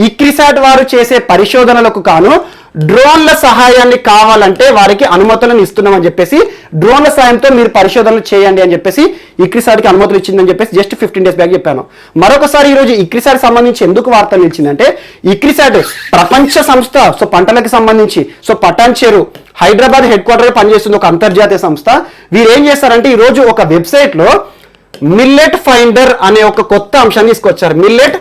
ఇక్రిసాట్ వారు చేసే పరిశోధనలకు కాను డ్రోన్ల సహాయాన్ని కావాలంటే వారికి అనుమతులను ఇస్తున్నామని చెప్పేసి, డ్రోన్ల సాయంతో మీరు పరిశోధనలు చేయండి అని చెప్పేసి ఇక్రిసాట్కి అనుమతులు ఇచ్చిందని చెప్పేసి జస్ట్ 15 days బ్యాక్ చెప్పాను. మరొకసారి ఈరోజు ఇక్రిసాట్ సంబంధించి ఎందుకు వార్తలు నిలిచిందంటే ఇక్రిసాట్ ప్రపంచ సంస్థ. సో పంటలకు సంబంధించి, so Patancheru Hyderabad head quarter పనిచేస్తుంది, ఒక అంతర్జాతీయ సంస్థ. వీరు ఏం చేస్తారంటే ఈరోజు ఒక వెబ్సైట్లో మిల్లెట్ ఫైండర్ అనే ఒక కొత్త అంశాన్ని తీసుకొచ్చారు. Millet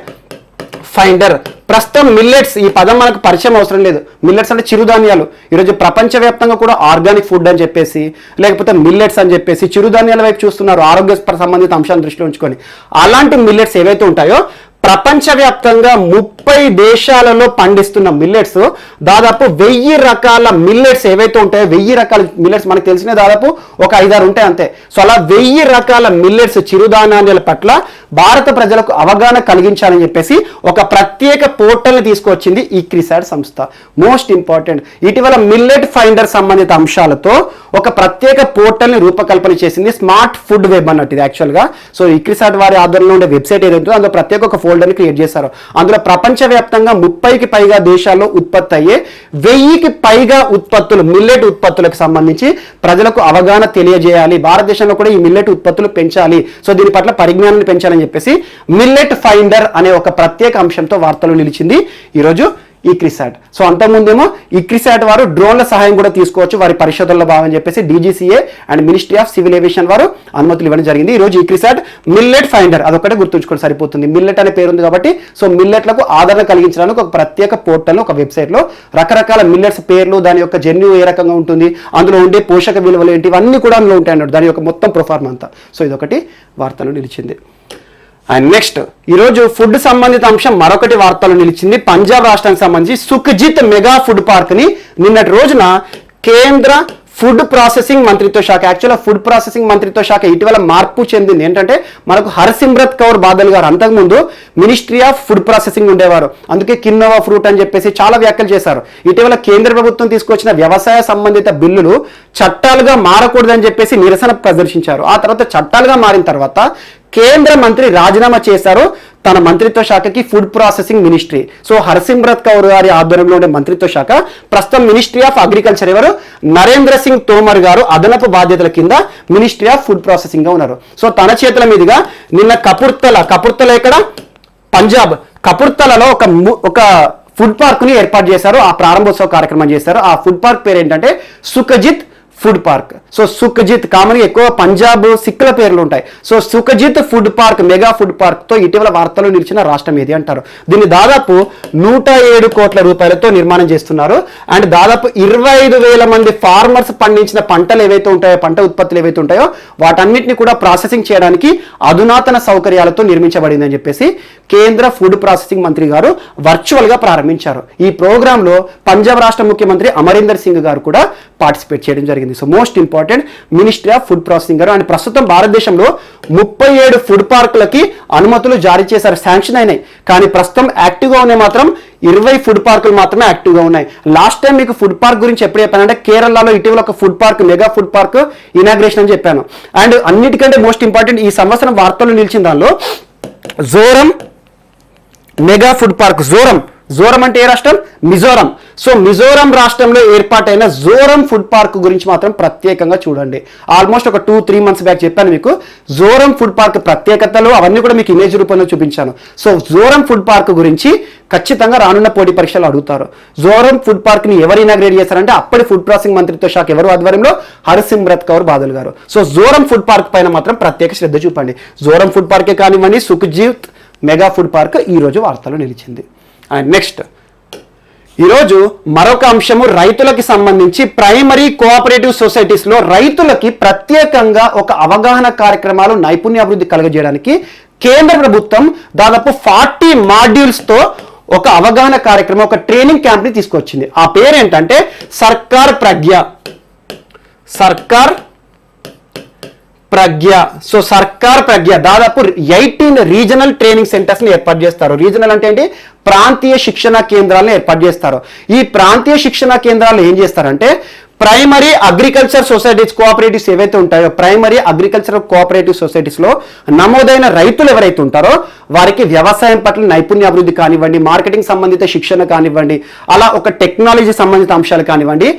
finder. ప్రస్తుతం మిల్లెట్స్ ఈ పదం మనకు పరిచయం అవసరం లేదు. మిల్లెట్స్ అంటే చిరుధాన్యాలు. ఈరోజు ప్రపంచవ్యాప్తంగా కూడా ఆర్గానిక్ ఫుడ్ అని చెప్పేసి, లేకపోతే మిల్లెట్స్ అని చెప్పేసి చిరుధాన్యాల వైపు చూస్తున్నారు, ఆరోగ్య సంబంధిత అంశాలను దృష్టిలో ఉంచుకొని. అలాంటి మిల్లెట్స్ ఏవైతే ఉంటాయో ప్రపంచవ్యాప్తంగా 30 దేశాలలో పండిస్తున్న మిల్లెట్స్, దాదాపు 1000 రకాల మిల్లెట్స్ ఏవైతే ఉంటాయో, 1000 రకాల మిల్లెట్స్ మనకు తెలిసిన దాదాపు ఒక 5-6 ఉంటాయి అంతే. సో అలా 1000 రకాల మిల్లెట్స్ చిరుధాన్యాల పట్ల భారత ప్రజలకు అవగాహన కలిగించాలని చెప్పేసి ఒక ప్రత్యేక పోర్టల్ని తీసుకొచ్చింది ఇక్రిసాట్ సంస్థ. మోస్ట్ ఇంపార్టెంట్, ఇటీవల మిల్లెట్ ఫైండర్ సంబంధిత అంశాలతో ఒక ప్రత్యేక పోర్టల్ని రూపకల్పన చేసింది. స్మార్ట్ ఫుడ్ వెబ్ అన్నట్టు ఇది యాక్చువల్గా. సో ఇక్రిసాట్ వారి ఆధ్వర్యంలో ఉండే వెబ్సైట్ ఏదైతే అందులో ప్రత్యేక ఒక ఫోల్డర్ని క్రియేట్ చేశారు. అందులో ప్రపంచవ్యాప్తంగా 30కి పైగా దేశాల్లో ఉత్పత్తి అయ్యే 1000కి పైగా ఉత్పత్తులు, మిల్లెట్ ఉత్పత్తులకు సంబంధించి ప్రజలకు అవగాహన తెలియజేయాలి, భారతదేశంలో కూడా ఈ మిల్లెట్ ఉత్పత్తులు పెంచాలి, సో దీని పట్ల పరిజ్ఞానాన్ని పెంచాలని చెప్పేసి మిల్లెట్ ఫైండర్ అనే ఒక ప్రత్యేక అంశంతో వార్తలు నిలిచింది ఈరోజు ఇక్రిసాట్. సో అంతకుముందేమో ఇక్రిసాట్ వారు డ్రోన్ల సహాయం కూడా తీసుకోవచ్చు వారి పరిశోధనలో భాగమని చెప్పేసి DGCA and ministry of civil aviation వారు అనుమతులు ఇవ్వడం జరిగింది. ఈరోజు ఇక్రిసాట్ మిల్లెట్ ఫైండర్ అదొక్కటే గుర్తుంచుకోండి సరిపోతుంది. మిల్లెట్ అనే పేరు ఉంది కాబట్టి, సో మిల్లెట్లకు ఆదరణ కలిగించడానికి ఒక ప్రత్యేక పోర్టల్, ఒక వెబ్సైట్లో రకరకాల మిల్లెట్స్ పేర్లు, దాని యొక్క జన్యు ఏ రకంగా ఉంటుంది, అందులో ఉండే పోషక విలువలు ఏంటి, ఇవన్నీ కూడా అందులో ఉంటాయి అన్నట్టు, దాని యొక్క మొత్తం ప్రొఫార్మ్ అంతా. సో ఇదొకటి వార్తలు నిలిచింది. అండ్ నెక్స్ట్ ఈరోజు ఫుడ్ సంబంధిత అంశం మరొకటి వార్తలు నిలిచింది. పంజాబ్ రాష్ట్రానికి సంబంధించి సుఖ్జిత్ మెగా ఫుడ్ పార్క్ ని నిన్నటి రోజున కేంద్ర ఫుడ్ ప్రాసెసింగ్ మంత్రిత్వ శాఖ, యాక్చువల్గా ఫుడ్ ప్రాసెసింగ్ మంత్రిత్వ శాఖ ఇటీవల మార్పు చెందింది. ఏంటంటే మనకు హర్సిమ్రత్ కౌర్ బాదల్ గారు అంతకుముందు మినిస్ట్రీ ఆఫ్ ఫుడ్ ప్రాసెసింగ్ ఉండేవారు, అందుకే కిన్నోవా ఫ్రూట్ అని చెప్పేసి చాలా వ్యాఖ్యలు చేశారు. ఇటీవల కేంద్ర ప్రభుత్వం తీసుకొచ్చిన వ్యవసాయ సంబంధిత బిల్లులు చట్టాలుగా మారకూడదని చెప్పేసి నిరసన ప్రదర్శించారు. ఆ తర్వాత చట్టాలుగా మారిన తర్వాత కేంద్ర మంత్రి రాజీనామా చేశారు తన మంత్రిత్వ శాఖకి, food processing ministry. So Harsimrat Kaur గారి ఆధ్వర్యంలో ఉండే మంత్రిత్వ శాఖ ప్రస్తుతం మినిస్ట్రీ ఆఫ్ అగ్రికల్చర్ ఎవరు, నరేంద్ర సింగ్ తోమర్ గారు అదనపు బాధ్యతల కింద మినిస్ట్రీ ఆఫ్ ఫుడ్ ప్రాసెసింగ్ గా ఉన్నారు. సో తన చేతుల మీదుగా నిన్న కపుర్తల ఇక్కడ పంజాబ్ కపుర్తలలో ఒక ఫుడ్ పార్క్ ని ఏర్పాటు చేశారు. ఆ ప్రారంభోత్సవ కార్యక్రమం చేశారు. ఆ ఫుడ్ పార్క్ పేరు ఏంటంటే Sukhjit food park. So Sukhjit common ఎక్కువ పంజాబ్ సిక్కుల పేర్లు ఉంటాయి. So Sukhjit food park, mega food park తో ఇటీవల వార్తలు నిలిచిన రాష్ట్రం ఏది అంటారు. దీన్ని దాదాపు 107 కోట్ల రూపాయలతో నిర్మాణం చేస్తున్నారు. అండ్ దాదాపు 25,000 మంది ఫార్మర్స్ పండించిన పంటలు ఏవైతే ఉంటాయో, పంట ఉత్పత్తులు ఏవైతే ఉంటాయో వాటన్నిటిని కూడా ప్రాసెసింగ్ చేయడానికి అధునాతన సౌకర్యాలతో నిర్మించబడింది అని చెప్పేసి కేంద్ర ఫుడ్ ప్రాసెసింగ్ మంత్రి గారు వర్చువల్గా ప్రారంభించారు. ఈ ప్రోగ్రాంలో పంజాబ్ రాష్ట్ర ముఖ్యమంత్రి అమరీందర్ సింగ్ గారు కూడా పార్టిసిపేట్ చేయడం జరిగింది. So most important ministry of food processing గారు. అండ్ ప్రస్తుతం భారతదేశంలో 37 ఫుడ్ పార్కులకి అనుమతులు జారీ చేశారు, శాంక్షన్ అయినాయి. కానీ ప్రస్తుతం యాక్టివ్గా ఉన్నాయి మాత్రం 20 ఫుడ్ పార్కులు మాత్రమే యాక్టివ్గా ఉన్నాయి. లాస్ట్ టైం మీకు ఫుడ్ పార్క్ గురించి ఎప్పుడు చెప్పానంటే కేరళలో ఇటీవల ఒక food park, mega food park inauguration అని చెప్పాను. అండ్ అన్నిటికంటే మోస్ట్ ఇంపార్టెంట్ ఈ సంవత్సరం వార్తలు నిలిచిన దానిలో Zoram mega food park. Zoram అంటే ఏ రాష్ట్రం? మిజోరం. సో మిజోరం రాష్ట్రంలో ఏర్పాటైన జోరం ఫుడ్ పార్క్ గురించి మాత్రం ప్రత్యేకంగా చూడండి. ఆల్మోస్ట్ ఒక 2-3 మంత్స్ బ్యాక్ చెప్పాను మీకు జోరం ఫుడ్ పార్క్ ప్రత్యేకతలు అవన్నీ కూడా మీకు ఇమేజ్ రూపంలో చూపించాను. సో జోరం ఫుడ్ పార్క్ గురించి ఖచ్చితంగా రానున్న పోటీ పరీక్షలు అడుగుతారు. జోరం ఫుడ్ పార్క్ ని ఎవరు ఇనాగ్రేట్ చేశారంటే అప్పటి ఫుడ్ ప్రాసెసింగ్ మంత్రిత్వ శాఖ ఎవరు ఆధ్వర్యంలో? హర్సిమ్రత్ కౌర్ బాదల్ గారు. సో జోరం ఫుడ్ పార్క్ పైన మాత్రం ప్రత్యేక శ్రద్ధ చూపండి. జోరం ఫుడ్ పార్కే కానివ్వండి, సుఖ్జీత్ మెగా ఫుడ్ పార్క్ ఈ రోజు వార్తలు నిలిచింది. అండ్ నెక్స్ట్ ఈరోజు మరొక అంశము రైతులకి సంబంధించి ప్రైమరీ కోఆపరేటివ్ సొసైటీస్లో రైతులకి ప్రత్యేకంగా ఒక అవగాహన కార్యక్రమాలు నైపుణ్యాభివృద్ధి కలుగజేయడానికి కేంద్ర ప్రభుత్వం దాదాపు 40 మాడ్యూల్స్తో ఒక అవగాహన కార్యక్రమం, ఒక ట్రైనింగ్ క్యాంప్ని తీసుకొచ్చింది. ఆ పేరేంటంటే సర్కార్ ప్రజ్ఞ. సో సర్కార్ ప్రజ్ఞ దాదాపు 18 రీజనల్ ట్రైనింగ్ సెంటర్స్ ని ఏర్పాటు చేస్తారు. రీజనల్ అంటే ఏంటి? ప్రాంతీయ శిక్షణ కేంద్రాలను ఏర్పాటు చేస్తారు. ఈ ప్రాంతీయ శిక్షణ కేంద్రాలు ఏం చేస్తారంటే ప్రైమరీ అగ్రికల్చర్ సొసైటీస్ కోఆపరేటివ్స్ ఏవైతే ఉంటాయో ప్రైమరీ అగ్రికల్చర్ కోఆపరేటివ్ సొసైటీస్లో నమోదైన రైతులు ఎవరైతే ఉంటారో వారికి వ్యవసాయం పట్ల నైపుణ్యాభివృద్ధి కానివ్వండి, మార్కెటింగ్ సంబంధిత శిక్షణ కానివ్వండి, అలా ఒక టెక్నాలజీ సంబంధిత అంశాలు కానివ్వండి,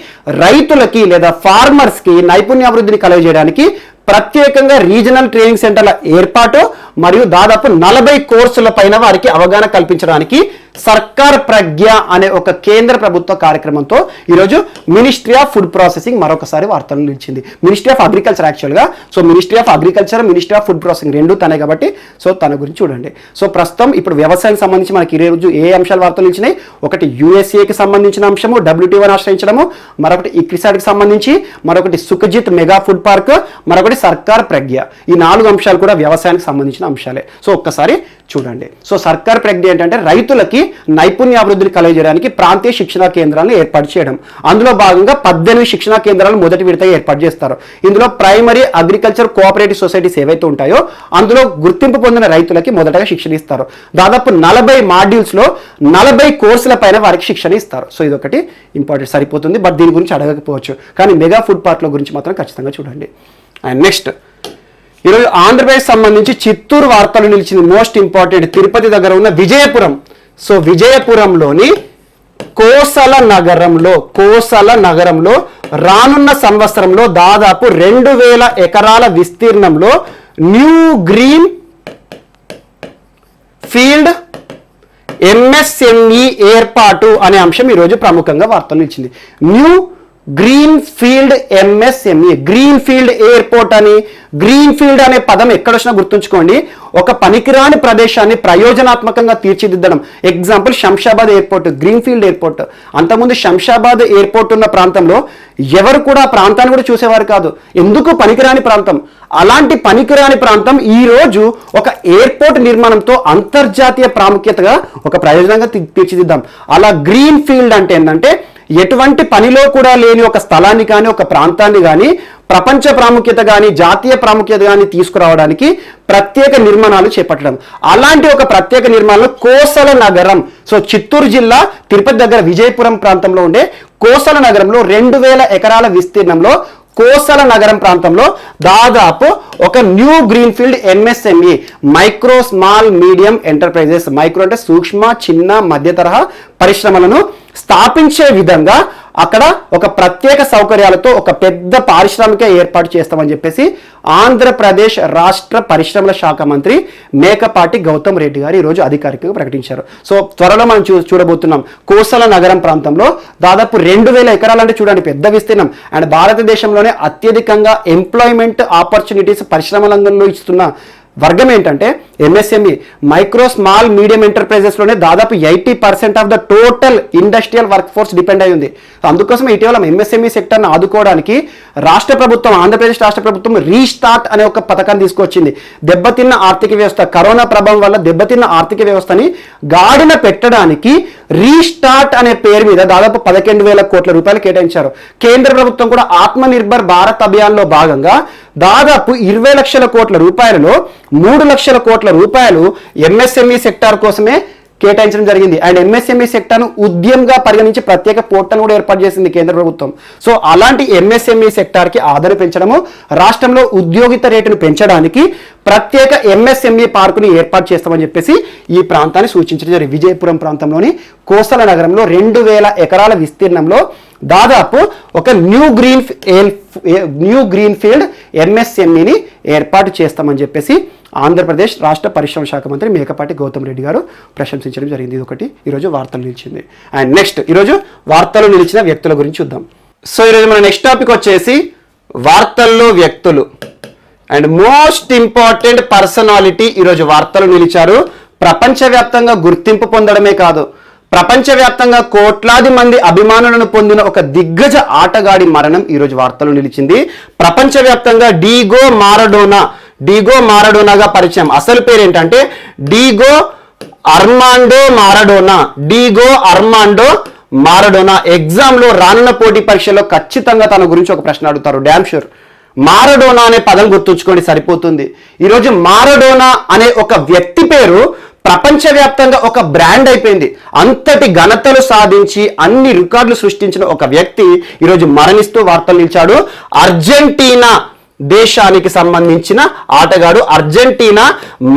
రైతులకి లేదా ఫార్మర్స్కి నైపుణ్యాభివృద్ధిని కలుగజేయడానికి ప్రత్యేకంగా రీజనల్ ట్రైనింగ్ సెంటర్ల ఏర్పాటు మరియు దాదాపు 40 కోర్సుల పైన వారికి అవగాహన కల్పించడానికి సర్కార్ ప్రజ్ఞ అనే ఒక కేంద్ర ప్రభుత్వ కార్యక్రమంతో ఈరోజు మినిస్ట్రీ ఆఫ్ ఫుడ్ ప్రాసెసింగ్ మరొకసారి వార్తలు నిలిచింది. మినిస్ట్రీ ఆఫ్ అగ్రికల్చర్ యాక్చువల్గా. So ministry of agriculture, ministry of food processing రెండు తనే కాబట్టి సో తన గురించి చూడండి. సో ప్రస్తుతం ఇప్పుడు వ్యవసాయం సంబంధించి మనకి ఈరోజు ఏ అంశాలు వార్తలు నిలిచినాయి? ఒకటి యుఎస్ఏకి సంబంధించిన అంశము, WTOని ఆశ్రయించడము, మరొకటి ఇక్రిసాట్కి సంబంధించి, మరొకటి సుఖ్జీత్ మెగా ఫుడ్ పార్క్, మరొకటి సర్కార్ ప్రజ్ఞ. ఈ 4 అంశాలు కూడా వ్యవసాయానికి సంబంధించిన అంశాలే. సో ఒక్కసారి చూడండి. సో సర్కార్ ప్రజ్ఞ ఏంటంటే రైతులకి నైపుణ్యాభివృద్ధిని కలుగజేయడానికి ప్రాంతీయ శిక్షణా కేంద్రాలను ఏర్పాటు చేయడం. అందులో భాగంగా 18 శిక్షణా కేంద్రాలు మొదటి విడతగా ఏర్పాటు చేస్తారు. ఇందులో ప్రైమరీ అగ్రికల్చర్ కోఆపరేటివ్ సొసైటీస్ ఏవైతే ఉంటాయో అందులో గుర్తింపు పొందిన రైతులకి మొదటగా శిక్షణ ఇస్తారు. దాదాపు 40 మాడ్యూల్స్లో 40 కోర్సుల పైన వారికి శిక్షణ ఇస్తారు. సో ఇదొకటి ఇంపార్టెంట్ సరిపోతుంది, బట్ దీని గురించి అడగకపోవచ్చు. కానీ మెగా ఫుడ్ పార్క్ల గురించి మాత్రం ఖచ్చితంగా చూడండి. అండ్ నెక్స్ట్ ఈరోజు ఆంధ్రప్రదేశ్ సంబంధించి చిత్తూరు వార్తలు నిలిచింది. మోస్ట్ ఇంపార్టెంట్ తిరుపతి దగ్గర ఉన్న విజయపురం. సో విజయపురంలోని కోసల నగరంలో రానున్న సంవత్సరంలో దాదాపు 2000 ఎకరాల విస్తీర్ణంలో న్యూ గ్రీన్ ఫీల్డ్ MSME ఏర్పాటు అనే అంశం ఈరోజు ప్రముఖంగా వార్తలు నిలిచింది. New green field MSME, green field airport అని. గ్రీన్ ఫీల్డ్ అనే పదం ఎక్కడొచ్చినా గుర్తుంచుకోండి, ఒక పనికిరాని ప్రదేశాన్ని ప్రయోజనాత్మకంగా తీర్చిదిద్దడం. Example Shamshabad airport, green field airport. అంతకుముందు శంషాబాద్ ఎయిర్పోర్ట్ ఉన్న ప్రాంతంలో ఎవరు కూడా ఆ ప్రాంతాన్ని కూడా చూసేవారు కాదు. ఎందుకు? పనికిరాని ప్రాంతం. అలాంటి పనికిరాని ప్రాంతం ఈ రోజు ఒక ఎయిర్పోర్ట్ నిర్మాణంతో అంతర్జాతీయ ప్రాముఖ్యతగా ఒక ప్రయోజనంగా తీర్చిదిద్దాం. అలా గ్రీన్ ఫీల్డ్ అంటే ఏంటంటే ఎటువంటి పనిలో కూడా లేని ఒక స్థలాన్ని కానీ ఒక ప్రాంతాన్ని కానీ ప్రపంచ ప్రాముఖ్యత కానీ జాతీయ ప్రాముఖ్యత కానీ తీసుకురావడానికి ప్రత్యేక నిర్మాణాలు చేపట్టడం. అలాంటి ఒక ప్రత్యేక నిర్మాణంలో కోసల నగరం. సో చిత్తూరు జిల్లా తిరుపతి దగ్గర విజయపురం ప్రాంతంలో ఉండే కోసల నగరంలో 2000 ఎకరాల విస్తీర్ణంలో కోసల నగరం ప్రాంతంలో దాదాపు ఒక new green field MSME, micro small medium enterprises. Micro అంటే సూక్ష్మ, చిన్న, మధ్య తరహా పరిశ్రమలను స్థాపించే విధంగా అక్కడ ఒక ప్రత్యేక సౌకర్యాలతో ఒక పెద్ద పారిశ్రామిక ఏర్పాటు చేస్తామని చెప్పేసి ఆంధ్రప్రదేశ్ రాష్ట్ర పరిశ్రమల శాఖ మంత్రి మేకపాటి గౌతమ్ రెడ్డి గారు ఈరోజు అధికారికంగా ప్రకటించారు. సో త్వరలో మనం చూడబోతున్నాం కోసల నగరం ప్రాంతంలో దాదాపు 2000 ఎకరాలు అంటే చూడండి పెద్ద విస్తీర్ణం. అండ్ భారతదేశంలోనే అత్యధికంగా ఎంప్లాయ్మెంట్ ఆపర్చునిటీస్ పరిశ్రమ రంగంలో ఇస్తున్న వర్గం ఏంటంటే ఎంఎస్ఎంఈ, మైక్రో స్మాల్ మీడియం ఎంటర్ప్రైజెస్లోనే దాదాపు 80% of the total industrial work force depend అయి ఉంది. అందుకోసం ఇటీవల ఎంఎస్ఎంఈ సెక్టర్ను ఆదుకోవడానికి రాష్ట్ర ప్రభుత్వం, ఆంధ్రప్రదేశ్ రాష్ట్ర ప్రభుత్వం రీస్టార్ట్ అనే ఒక పథకాన్ని తీసుకొచ్చింది. దెబ్బతిన్న ఆర్థిక వ్యవస్థ, కరోనా ప్రభావం వల్ల దెబ్బతిన్న ఆర్థిక వ్యవస్థని గాడిన పెట్టడానికి రీస్టార్ట్ అనే పేరు మీద దాదాపు 11,000 కోట్ల రూపాయలు కేటాయించారు. కేంద్ర ప్రభుత్వం కూడా ఆత్మ నిర్భర్ భారత్ అభియాన్లో భాగంగా దాదాపు 20 లక్షల కోట్ల రూపాయలలో 3 లక్షల కోట్ల రూపాయలు ఎంఎస్ఎంఈ సెక్టార్ కోసమే కేటాయించడం జరిగింది. అండ్ ఎంఎస్ఎంఈ సెక్టార్ను ఉద్యమంగా పరిగణించి ప్రత్యేక పోర్టల్ కూడా ఏర్పాటు చేసింది కేంద్ర ప్రభుత్వం. సో అలాంటి ఎంఎస్ఎంఈ సెక్టార్కి ఆదరణ పెంచడము, రాష్ట్రంలో ఉద్యోగిత రేటును పెంచడానికి ప్రత్యేక ఎంఎస్ఎంఈ పార్కుని ఏర్పాటు చేస్తామని చెప్పేసి ఈ ప్రాంతాన్ని సూచించడం జరిగింది. విజయపురం ప్రాంతంలోని కోసల నగరంలో 2,000 ఎకరాల విస్తీర్ణంలో దాదాపు ఒక న్యూ గ్రీన్ ఫీల్డ్ ఎంఎస్ఎంఈని ఏర్పాటు చేస్తామని చెప్పేసి ఆంధ్రప్రదేశ్ రాష్ట్ర పరిశ్రమ శాఖ మంత్రి మేకపాటి గౌతమ్ రెడ్డి గారు ప్రశంసించడం జరిగింది. ఇది ఒకటి ఈరోజు వార్తలు నిలిచింది. అండ్ నెక్స్ట్ ఈరోజు వార్తలు నిలిచిన వ్యక్తుల గురించి చూద్దాం. సో ఈరోజు మన నెక్స్ట్ టాపిక్ వచ్చేసి వార్తల్లో వ్యక్తులు అండ్ మోస్ట్ ఇంపార్టెంట్ పర్సనాలిటీ ఈరోజు వార్తలు నిలిచారు. ప్రపంచవ్యాప్తంగా గుర్తింపు పొందడమే కాదు, ప్రపంచవ్యాప్తంగా కోట్లాది మంది అభిమానులను పొందిన ఒక దిగ్గజ ఆటగాడి మరణం ఈరోజు వార్తలు నిలిచింది. ప్రపంచవ్యాప్తంగా డీగో మారడోనాగా పరిచయం. అసలు పేరు ఏంటంటే డీగో అర్మాండో మారడోనా. ఎగ్జామ్లో రానున్న పోటీ పరీక్షలో ఖచ్చితంగా తన గురించి ఒక ప్రశ్న అడుగుతారు, డ్యామ్ షూర్. మారడోనా అనే పదం గుర్తుంచుకోండి సరిపోతుంది. ఈరోజు మారడోనా అనే ఒక వ్యక్తి పేరు ప్రపంచవ్యాప్తంగా ఒక బ్రాండ్ అయిపోయింది. అంతటి ఘనతలు సాధించి అన్ని రికార్డులు సృష్టించిన ఒక వ్యక్తి ఈరోజు మరణిస్తూ వార్తలు నిలిచాడు. అర్జెంటీనా దేశానికి సంబంధించిన ఆటగాడు, అర్జెంటీనా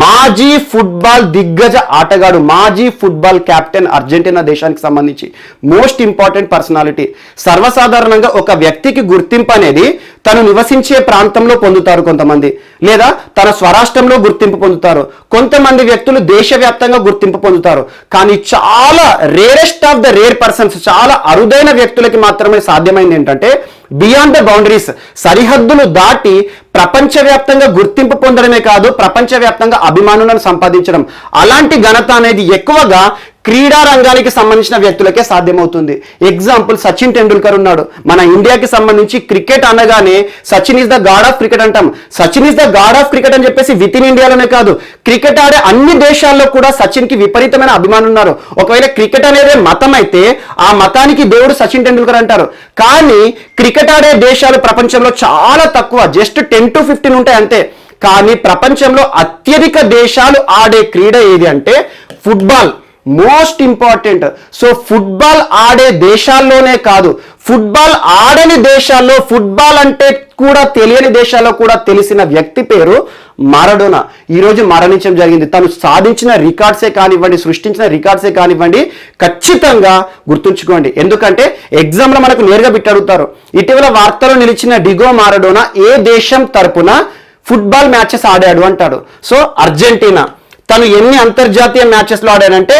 మాజీ ఫుట్బాల్ దిగ్గజ ఆటగాడు, మాజీ ఫుట్బాల్ కెప్టెన్, అర్జెంటీనా దేశానికి సంబంధించి మోస్ట్ ఇంపార్టెంట్ పర్సనాలిటీ. సర్వసాధారణంగా ఒక వ్యక్తికి గుర్తింపు అనేది తను నివసించే ప్రాంతంలో పొందుతారు కొంతమంది, లేదా తన స్వరాష్ట్రంలో గుర్తింపు పొందుతారు. కొంతమంది వ్యక్తులు దేశవ్యాప్తంగా గుర్తింపు పొందుతారు. కానీ చాలా rarest of the rare persons, చాలా అరుదైన వ్యక్తులకి మాత్రమే సాధ్యమైంది ఏంటంటే బియాండ్ ద బౌండరీస్, సరిహద్దులు దాటి ప్రపంచవ్యాప్తంగా గుర్తింపు పొందడమే కాదు, ప్రపంచవ్యాప్తంగా అభిమానులను సంపాదించడం. అలాంటి ఘనత అనేది ఎక్కువగా క్రీడా రంగానికి సంబంధించిన వ్యక్తులకే సాధ్యమవుతుంది. ఎగ్జాంపుల్ సచిన్ టెండూల్కర్ ఉన్నాడు. మన ఇండియాకి సంబంధించి క్రికెట్ అనగానే Sachin is the God of cricket అంటాం. Sachin is the God of cricket అని చెప్పేసి విత్ ఇన్ ఇండియాలోనే కాదు, క్రికెట్ ఆడే అన్ని దేశాల్లో కూడా సచిన్ కి విపరీతమైన అభిమానులు ఉన్నారు. ఒకవేళ క్రికెట్ అనేది మతం అయితే ఆ మతానికి దేవుడు సచిన్ టెండూల్కర్ అంటారు. కానీ క్రికెట్ ఆడే దేశాలు ప్రపంచంలో చాలా తక్కువ, జస్ట్ 10 to 15 ఉంటాయి అంతే. కానీ ప్రపంచంలో అత్యధిక దేశాలు ఆడే క్రీడ ఏది అంటే football. Most important. So football ఆడే దేశాల్లోనే కాదు, ఫుట్బాల్ ఆడని దేశాల్లో, ఫుట్బాల్ అంటే కూడా తెలియని దేశాల్లో కూడా తెలిసిన వ్యక్తి పేరు మారడోనా. ఈరోజు మరణించడం జరిగింది. తను సాధించిన రికార్డ్సే కానివ్వండి, సృష్టించిన రికార్డ్సే కానివ్వండి, ఖచ్చితంగా గుర్తుంచుకోండి. ఎందుకంటే ఎగ్జామ్లో మనకు నేరుగా బిట్ అడుగుతారు. ఇటీవల వార్తలో నిలిచిన డిగో మారడోనా ఏ దేశం తరపున ఫుట్బాల్ మ్యాచెస్ ఆడాడు అంటాడు. So Argentina. తను ఎన్ని అంతర్జాతీయ మ్యాచెస్లో ఆడాడంటే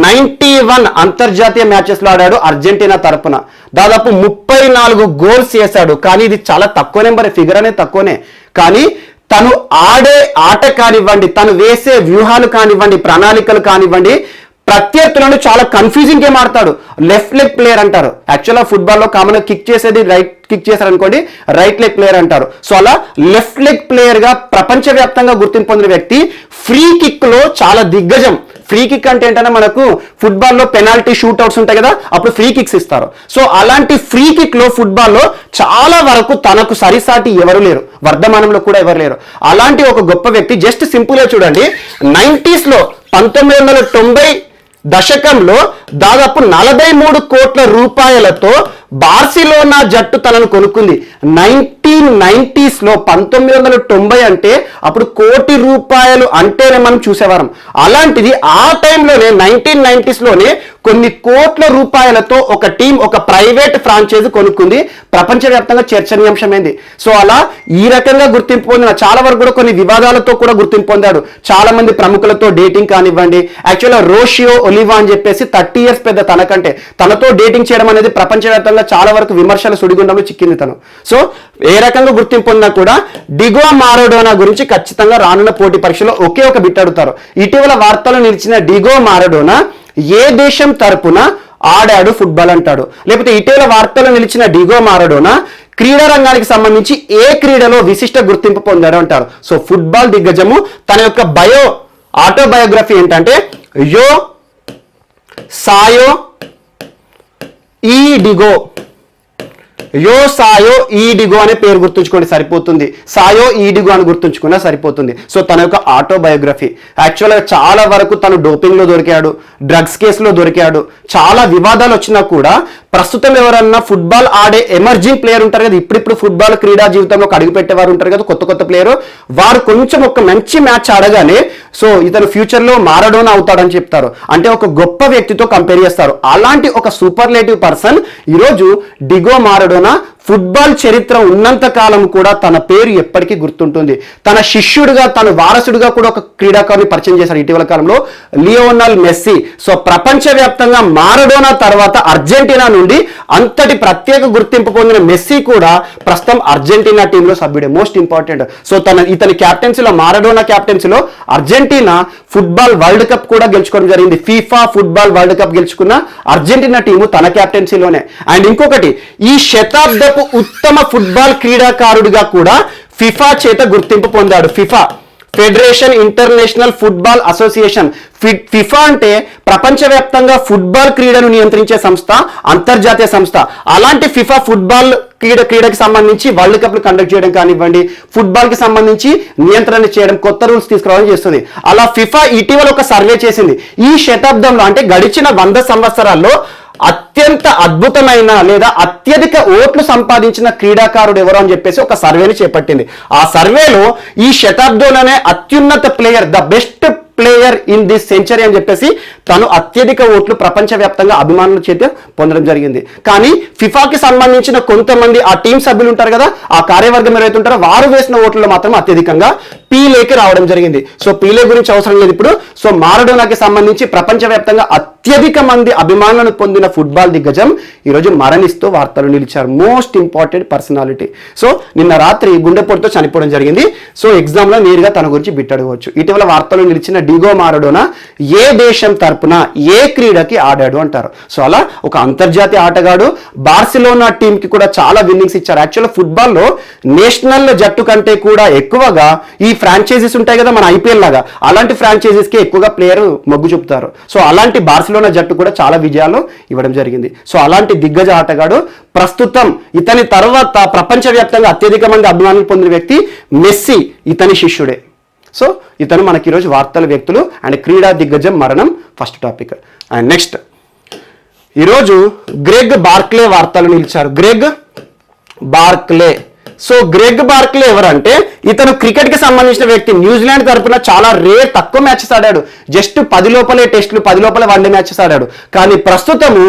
91 అంతర్జాతీయ మ్యాచెస్లో ఆడాడు అర్జెంటీనా తరపున. దాదాపు 34 గోల్స్ చేశాడు. కానీ ఇది చాలా తక్కువ నెంబర్, ఫిగర్ అనేది తక్కువనే. కానీ తను ఆడే ఆట కానివ్వండి, తను వేసే వ్యూహాలు కానివ్వండి, ప్రణాళికలు కానివ్వండి, ప్రత్యర్థులను చాలా కన్ఫ్యూజింగ్ గేమ్ ఆడతాడు. లెఫ్ట్ లెగ్ ప్లేయర్ అంటారు. యాక్చువల్గా ఫుట్బాల్లో కామన్గా కిక్ చేసేది రైట్ కిక్ చేశారనుకోండి రైట్ లెగ్ ప్లేయర్ అంటారు. సో అలా లెఫ్ట్ లెగ్ ప్లేయర్ గా ప్రపంచవ్యాప్తంగా గుర్తింపు పొందిన వ్యక్తి. ఫ్రీ కిక్ లో చాలా దిగ్గజం. ఫ్రీ కిక్ అంటే ఏంటంటే మనకు ఫుట్బాల్లో పెనాల్టీ షూట్అవుట్స్ ఉంటాయి కదా, అప్పుడు ఫ్రీ కిక్స్ ఇస్తారు. సో అలాంటి ఫ్రీ కిక్ లో ఫుట్బాల్లో చాలా వరకు తనకు సరిసాటి ఎవరు లేరు, వర్ధమానంలో కూడా ఎవరు లేరు. అలాంటి ఒక గొప్ప వ్యక్తి. జస్ట్ సింపుల్ గా చూడండి, 90s లో 1990 దశకంలో దాదాపు 43 కోట్ల రూపాయలతో బార్సిలోనా జట్టు తనను కొనుక్కుంది. 1990s లో 1990 అంటే అప్పుడు కోటి రూపాయలు అంటేనే మనం చూసేవారం. అలాంటిది ఆ టైంలోనే 1990s లోనే కొన్ని కోట్ల రూపాయలతో ఒక టీం, ఒక ప్రైవేట్ ఫ్రాంచైజీ కొనుక్కుంది. ప్రపంచవ్యాప్తంగా చర్చనీయాంశమైంది. సో అలా ఈ రకంగా గుర్తింపు పొందిన, చాలా వరకు కూడా కొన్ని వివాదాలతో కూడా గుర్తింపు పొందాడు. చాలా మంది ప్రముఖులతో డేటింగ్ కానివ్వండి. యాక్చువల్గా రోషియో ఒలివా అని చెప్పేసి 30 years పెద్ద తనకంటే, తనతో డేటింగ్ చేయడం అనేది ప్రపంచవ్యాప్తంగా వల్ల చాలా వరకు విమర్శల సుడిగుండంలో చిక్కింది తను. సో ఏ రకంగా గుర్తింపు ఉన్నా కూడా డిగో మారడోనా గురించి ఖచ్చితంగా రానున్న పోటీ పరీక్షలో ఒకే ఒక బిట్ అడుగుతారు. ఇటీవల వార్తలు నిలిచిన డిగో మారడోనా ఏ దేశం తరపున ఆడాడు ఫుట్బాల్ అంటాడు. లేకపోతే ఇటీవల వార్తలు నిలిచిన డిగో మారడోనా క్రీడా రంగానికి సంబంధించి ఏ క్రీడలో విశిష్ట గుర్తింపు పొందాడు అంటారు. సో ఫుట్బాల్ దిగ్గజము తన యొక్క ఆటోబయోగ్రఫీ ఏంటంటే యో సాయో ఈ డిగో అనే పేరు గుర్తుంచుకోండి సరిపోతుంది. సాయో ఈడిగో అని గుర్తుంచుకున్నా సరిపోతుంది. సో తన యొక్క ఆటోబయోగ్రఫీ యాక్చువల్గా చాలా వరకు తను డోపింగ్లో దొరికాడు, డ్రగ్స్ కేసులో దొరికాడు, చాలా వివాదాలు వచ్చినా కూడా ప్రస్తుతం ఎవరన్నా ఫుట్బాల్ ఆడే ఎమర్జింగ్ ప్లేయర్ ఉంటారు కదా, ఇప్పుడు ఫుట్బాల్ క్రీడా జీవితంలో అడుగు పెట్టేవారు ఉంటారు కదా, కొత్త ప్లేయర్, వారు కొంచెం ఒక మంచి మ్యాచ్ ఆడగానే సో ఇతను ఫ్యూచర్లో మారడోనా అవుతాడని చెప్తారు. అంటే ఒక గొప్ప వ్యక్తితో కంపేర్ చేస్తారు. అలాంటి ఒక సూపర్లేటివ్ పర్సన్ ఈరోజు డిగో మారడోనా ఫుట్బాల్ చరిత్ర ఉన్నంత కాలం కూడా తన పేరు ఎప్పటికీ గుర్తుంటుంది. తన శిష్యుడిగా, తన వారసుడిగా కూడా ఒక క్రీడాకారుని పరిచయం చేశారు ఇటీవల కాలంలో, లియోనల్ మెస్సీ. సో ప్రపంచవ్యాప్తంగా మారడోనా తర్వాత అర్జెంటీనా నుండి అంతటి ప్రత్యేక గుర్తింపు పొందిన మెస్సీ కూడా ప్రస్తుతం అర్జెంటీనా టీంలో సభ్యుడే. Most important. సో ఇతని క్యాప్టెన్సీలో, మారడోనా క్యాప్టెన్సీలో అర్జెంటీనా ఫుట్బాల్ వరల్డ్ కప్ కూడా గెలుచుకోవడం జరిగింది. ఫీఫా ఫుట్బాల్ వరల్డ్ కప్ గెలుచుకున్న అర్జెంటీనా టీము తన క్యాప్టెన్సీలోనే. అండ్ ఇంకొకటి, ఈ శతాబ్దపు ఉత్తమ ఫుట్బాల్ క్రీడాకారుడిగా కూడా ఫిఫా చేత గుర్తింపు పొందాడు. FIFA federation international football association. FIFA అంటే ప్రపంచవ్యాప్తంగా ఫుట్బాల్ క్రీడను నియంత్రించే సంస్థ, అంతర్జాతీయ సంస్థ. అలాంటి ఫిఫా ఫుట్బాల్ క్రీడకి సంబంధించి వరల్డ్ కప్లు కండక్ట్ చేయడం కానివ్వండి, ఫుట్బాల్ కి సంబంధించి నియంత్రణ చేయడం, కొత్త రూల్స్ తీసుకురావడం చేస్తుంది. అలా ఫిఫా ఇటీవల ఒక సర్వే చేసింది. ఈ శతాబ్దంలో అంటే గడిచిన 100 సంవత్సరాల్లో అత్యంత అద్భుతమైన లేదా అత్యధిక ఓట్లు సంపాదించిన క్రీడాకారుడు ఎవరు అని చెప్పేసి ఒక సర్వేని చేపట్టింది. ఆ సర్వేలో ఈ శతాబ్దంలోనే అత్యున్నత player, the best player in this century అని చెప్పేసి తను అత్యధిక ఓట్లు ప్రపంచవ్యాప్తంగా అభిమానుల చేత పొందడం జరిగింది. కానీ ఫిఫాకి సంబంధించిన కొంతమంది ఆ టీం సభ్యులు ఉంటారు కదా, ఆ కార్యవర్గం ఎవరైతే ఉంటారో వారు వేసిన ఓట్లలో మాత్రం అత్యధికంగా పీలేకి రావడం జరిగింది. సో పీలే గురించి అవసరం లేదు ఇప్పుడు. సో మారడోనాకి సంబంధించి ప్రపంచవ్యాప్తంగా అత్యధిక మంది అభిమానులను పొందిన ఫుట్బాల్ దిగ్గజం ఈరోజు మరణిస్తూ వార్తలు నిలిచారు. Most important personality. సో నిన్న రాత్రి గుండెపోటుతో చనిపోవడం జరిగింది. సో ఎగ్జామ్లో నేరుగా తన గురించి బిట్ అడగవచ్చు. ఇటీవల వార్తలు నిలిచిన డిగో మారడోనా ఏ దేశం తరపున ఏ క్రీడకి ఆడాడు అంటారు. సో అలా ఒక అంతర్జాతీయ ఆటగాడు. బార్సిలోనా టీంకి కూడా చాలా విన్నింగ్స్ ఇచ్చారు. యాక్చువల్గా ఫుట్బాల్లో నేషనల్ జట్టు కంటే కూడా ఎక్కువగా ఈ ఫ్రాంచైజీస్ ఉంటాయి కదా, మన ఐపీఎల్ లాగా, అలాంటి ఫ్రాంచైజీస్కి ఎక్కువగా ప్లేయర్ మొగ్గు చూపుతారు. సో అలాంటి బార్సిలోనా జట్టు కూడా చాలా విజయాలు ఇవ్వడం జరిగింది. సో అలాంటి దిగ్గజ ఆటగాడు ప్రస్తుతం ఇతని తర్వాత ప్రపంచవ్యాప్తంగా అత్యధిక మంది అభిమానులు పొందిన వ్యక్తి మెస్సీ, ఇతని శిష్యుడే. సో ఇతను మనకి ఈరోజు వార్తల వ్యక్తులు అండ్ క్రీడా దిగ్గజం మరణం ఫస్ట్ టాపిక్. అండ్ నెక్స్ట్ ఈరోజు గ్రెగ్ బార్క్లే వార్తలు నిలిచారు. Greg Barclay. So Greg Barclay ఎవరంటే ఇతను క్రికెట్ కి సంబంధించిన వ్యక్తి. న్యూజిలాండ్ తరపున చాలా తక్కువ మ్యాచెస్ ఆడాడు. జస్ట్ 10 లోపలే టెస్టులు, 10 లోపలే వన్డే మ్యాచెస్ ఆడాడు. కానీ ప్రస్తుతము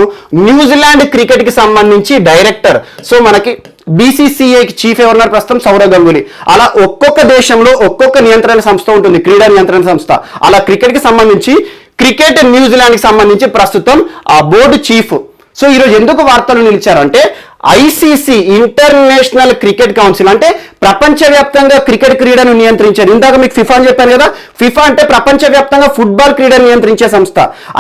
న్యూజిలాండ్ క్రికెట్ కి సంబంధించి డైరెక్టర్. సో మనకి BCCI చీఫ్ ఎవరున్నారు ప్రస్తుతం? సౌరవ్ గంగూలీ. అలా ఒక్కొక్క దేశంలో ఒక్కొక్క నియంత్రణ సంస్థ ఉంటుంది, క్రీడా నియంత్రణ సంస్థ. అలా క్రికెట్ కి సంబంధించి క్రికెట్ న్యూజిలాండ్ కి సంబంధించి ప్రస్తుతం ఆ బోర్డు చీఫ్. సో ఈరోజు ఎందుకు వార్తలు నిలిచారంటే ICC ఇంటర్నేషనల్ క్రికెట్ కౌన్సిల్ అంటే ప్రపంచవ్యాప్తంగా క్రికెట్ క్రీడను నియంత్రించేది. ఇందాక మీకు ఫిఫా అని చెప్పాను కదా, ఫిఫా అంటే ప్రపంచవ్యాప్తంగా ఫుట్బాల్ క్రీడను నియంత్రించే సంస్థ.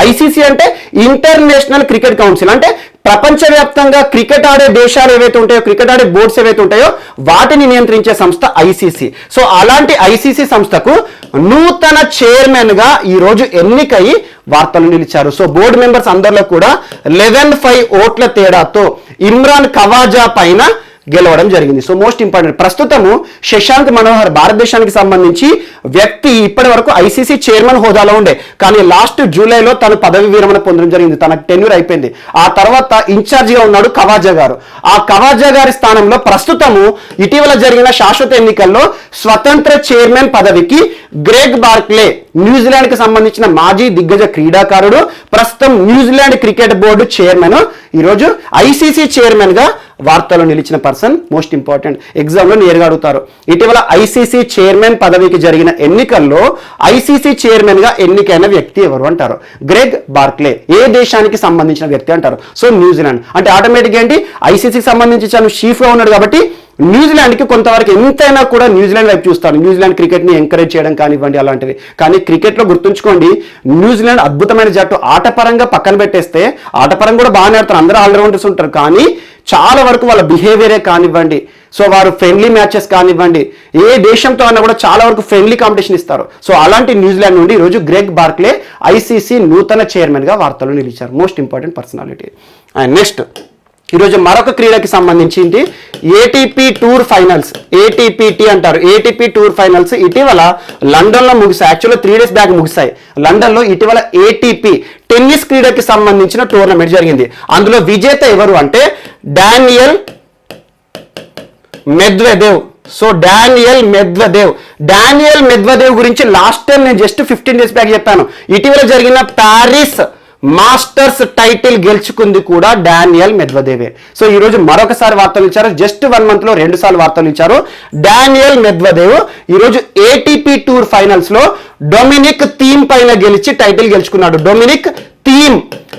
ICC అంటే ఇంటర్నేషనల్ క్రికెట్ కౌన్సిల్ అంటే ప్రపంచవ్యాప్తంగా క్రికెట్ ఆడే దేశాలు ఏవైతే ఉంటాయో, క్రికెట్ ఆడే బోర్డ్స్ ఏవైతే ఉంటాయో వాటిని నియంత్రించే సంస్థ ICC. సో అలాంటి ICC సంస్థకు నూతన చైర్మన్ గా ఈరోజు ఎన్నికై వార్తలు నిలిచారు. సో బోర్డు మెంబర్స్ అందరిలో కూడా 11-5 ఓట్ల తేడాతో ఇమ్రాన్ ఖవాజా పైన గెలవడం జరిగింది. సో మోస్ట్ ఇంపార్టెంట్, ప్రస్తుతము శశాంక్ మనోహర్ భారతదేశానికి సంబంధించి వ్యక్తి ఇప్పటి వరకు ICC చైర్మన్ హోదాలో ఉండే, కానీ లాస్ట్ జూలైలో తను పదవి విరమణ పొందడం జరిగింది. తన టెన్యూర్ అయిపోయింది. ఆ తర్వాత ఇన్ఛార్జిగా ఉన్నాడు ఖవాజా గారు. ఆ ఖవాజా గారి స్థానంలో ప్రస్తుతము ఇటీవల జరిగిన శాశ్వత ఎన్నికల్లో స్వతంత్ర చైర్మన్ పదవికి గ్రెగ్ బార్క్లే, న్యూజిలాండ్ కి సంబంధించిన మాజీ దిగ్గజ క్రీడాకారుడు, ప్రస్తుతం న్యూజిలాండ్ క్రికెట్ బోర్డు చైర్మన్, ఈరోజు ICC చైర్మన్ గా వార్తల్లో నిలిచిన పర్సన్ మోస్ట్ ఇంపార్టెంట్, ఎగ్జామ్లో నేరుగా అడుగుతారు. ఇటీవల ఐసీసీ చైర్మన్ పదవికి జరిగిన ఎన్నికల్లో ఐసీసీ చైర్మన్ గా ఎన్నికైన వ్యక్తి ఎవరు అంటారు? Greg Barclay. ఏ దేశానికి సంబంధించిన వ్యక్తి అంటారు? So New Zealand. అంటే ఆటోమేటిక్గా ఏంటి, ఐసీసీకి సంబంధించి చాలా చీఫ్ గా ఉన్నాడు కాబట్టి న్యూజిలాండ్కి కొంతవరకు ఎంతైనా కూడా న్యూజిలాండ్ వైపు చూస్తారు. న్యూజిలాండ్ క్రికెట్ని ఎంకరేజ్ చేయడం కానివ్వండి అలాంటివి. కానీ క్రికెట్లో గుర్తుంచుకోండి, న్యూజిలాండ్ అద్భుతమైన జట్టు. ఆటపరంగా పక్కన పెట్టేస్తే ఆటపరంగా కూడా బాగానే ఆడతారు, అందరూ ఆల్రౌండర్స్ ఉంటారు. కానీ చాలా వరకు వాళ్ళ బిహేవియరే కానివ్వండి, సో వారు ఫ్రెండ్లీ మ్యాచెస్ కానివ్వండి, ఏ దేశంతో అన్నా కూడా చాలా వరకు ఫ్రెండ్లీ కాంపిటీషన్ ఇస్తారు. సో అలాంటి న్యూజిలాండ్ నుండి ఈరోజు గ్రెగ్ బార్క్లే ఐసీసీ నూతన చైర్మన్గా వార్తలు నిలిచారు. Most important personality. And next ఈరోజు మరొక క్రీడకి సంబంధించి ఏటీపీ టూర్ ఫైనల్స్, ఏటీపీటీ అంటారు. ఏటీపీ టూర్ ఫైనల్స్ ఇటీవల లండన్లో ముగిసాయి. యాక్చువల్గా 3 days బ్యాక్ ముగిసాయి. లండన్లో ఇటీవల ఏటీపీ టెన్నిస్ క్రీడకి సంబంధించిన టోర్నమెంట్ జరిగింది. అందులో విజేత ఎవరు అంటే Daniel Medvedev. So Daniel Medvedev గురించి లాస్ట్ టైం నేను జస్ట్ 15 days బ్యాక్ చెప్పాను. ఇటీవల జరిగిన ప్యారిస్ మాస్టర్స్ టైటిల్ గెలుచుకుంది కూడా డానియల్ మెద్వెదేవే. సో ఈ రోజు మరొకసారి వార్తలు ఇచ్చారు. జస్ట్ 1 month లో 2 సార్లు వార్తలు ఇచ్చారు. డానియల్ మెద్వెదేవ్ ఈరోజు ఏటీపీ టూర్ ఫైనల్స్ లో డొమినిక్ థీమ్ పైన గెలిచి టైటిల్ గెలుచుకున్నాడు. Dominic theme.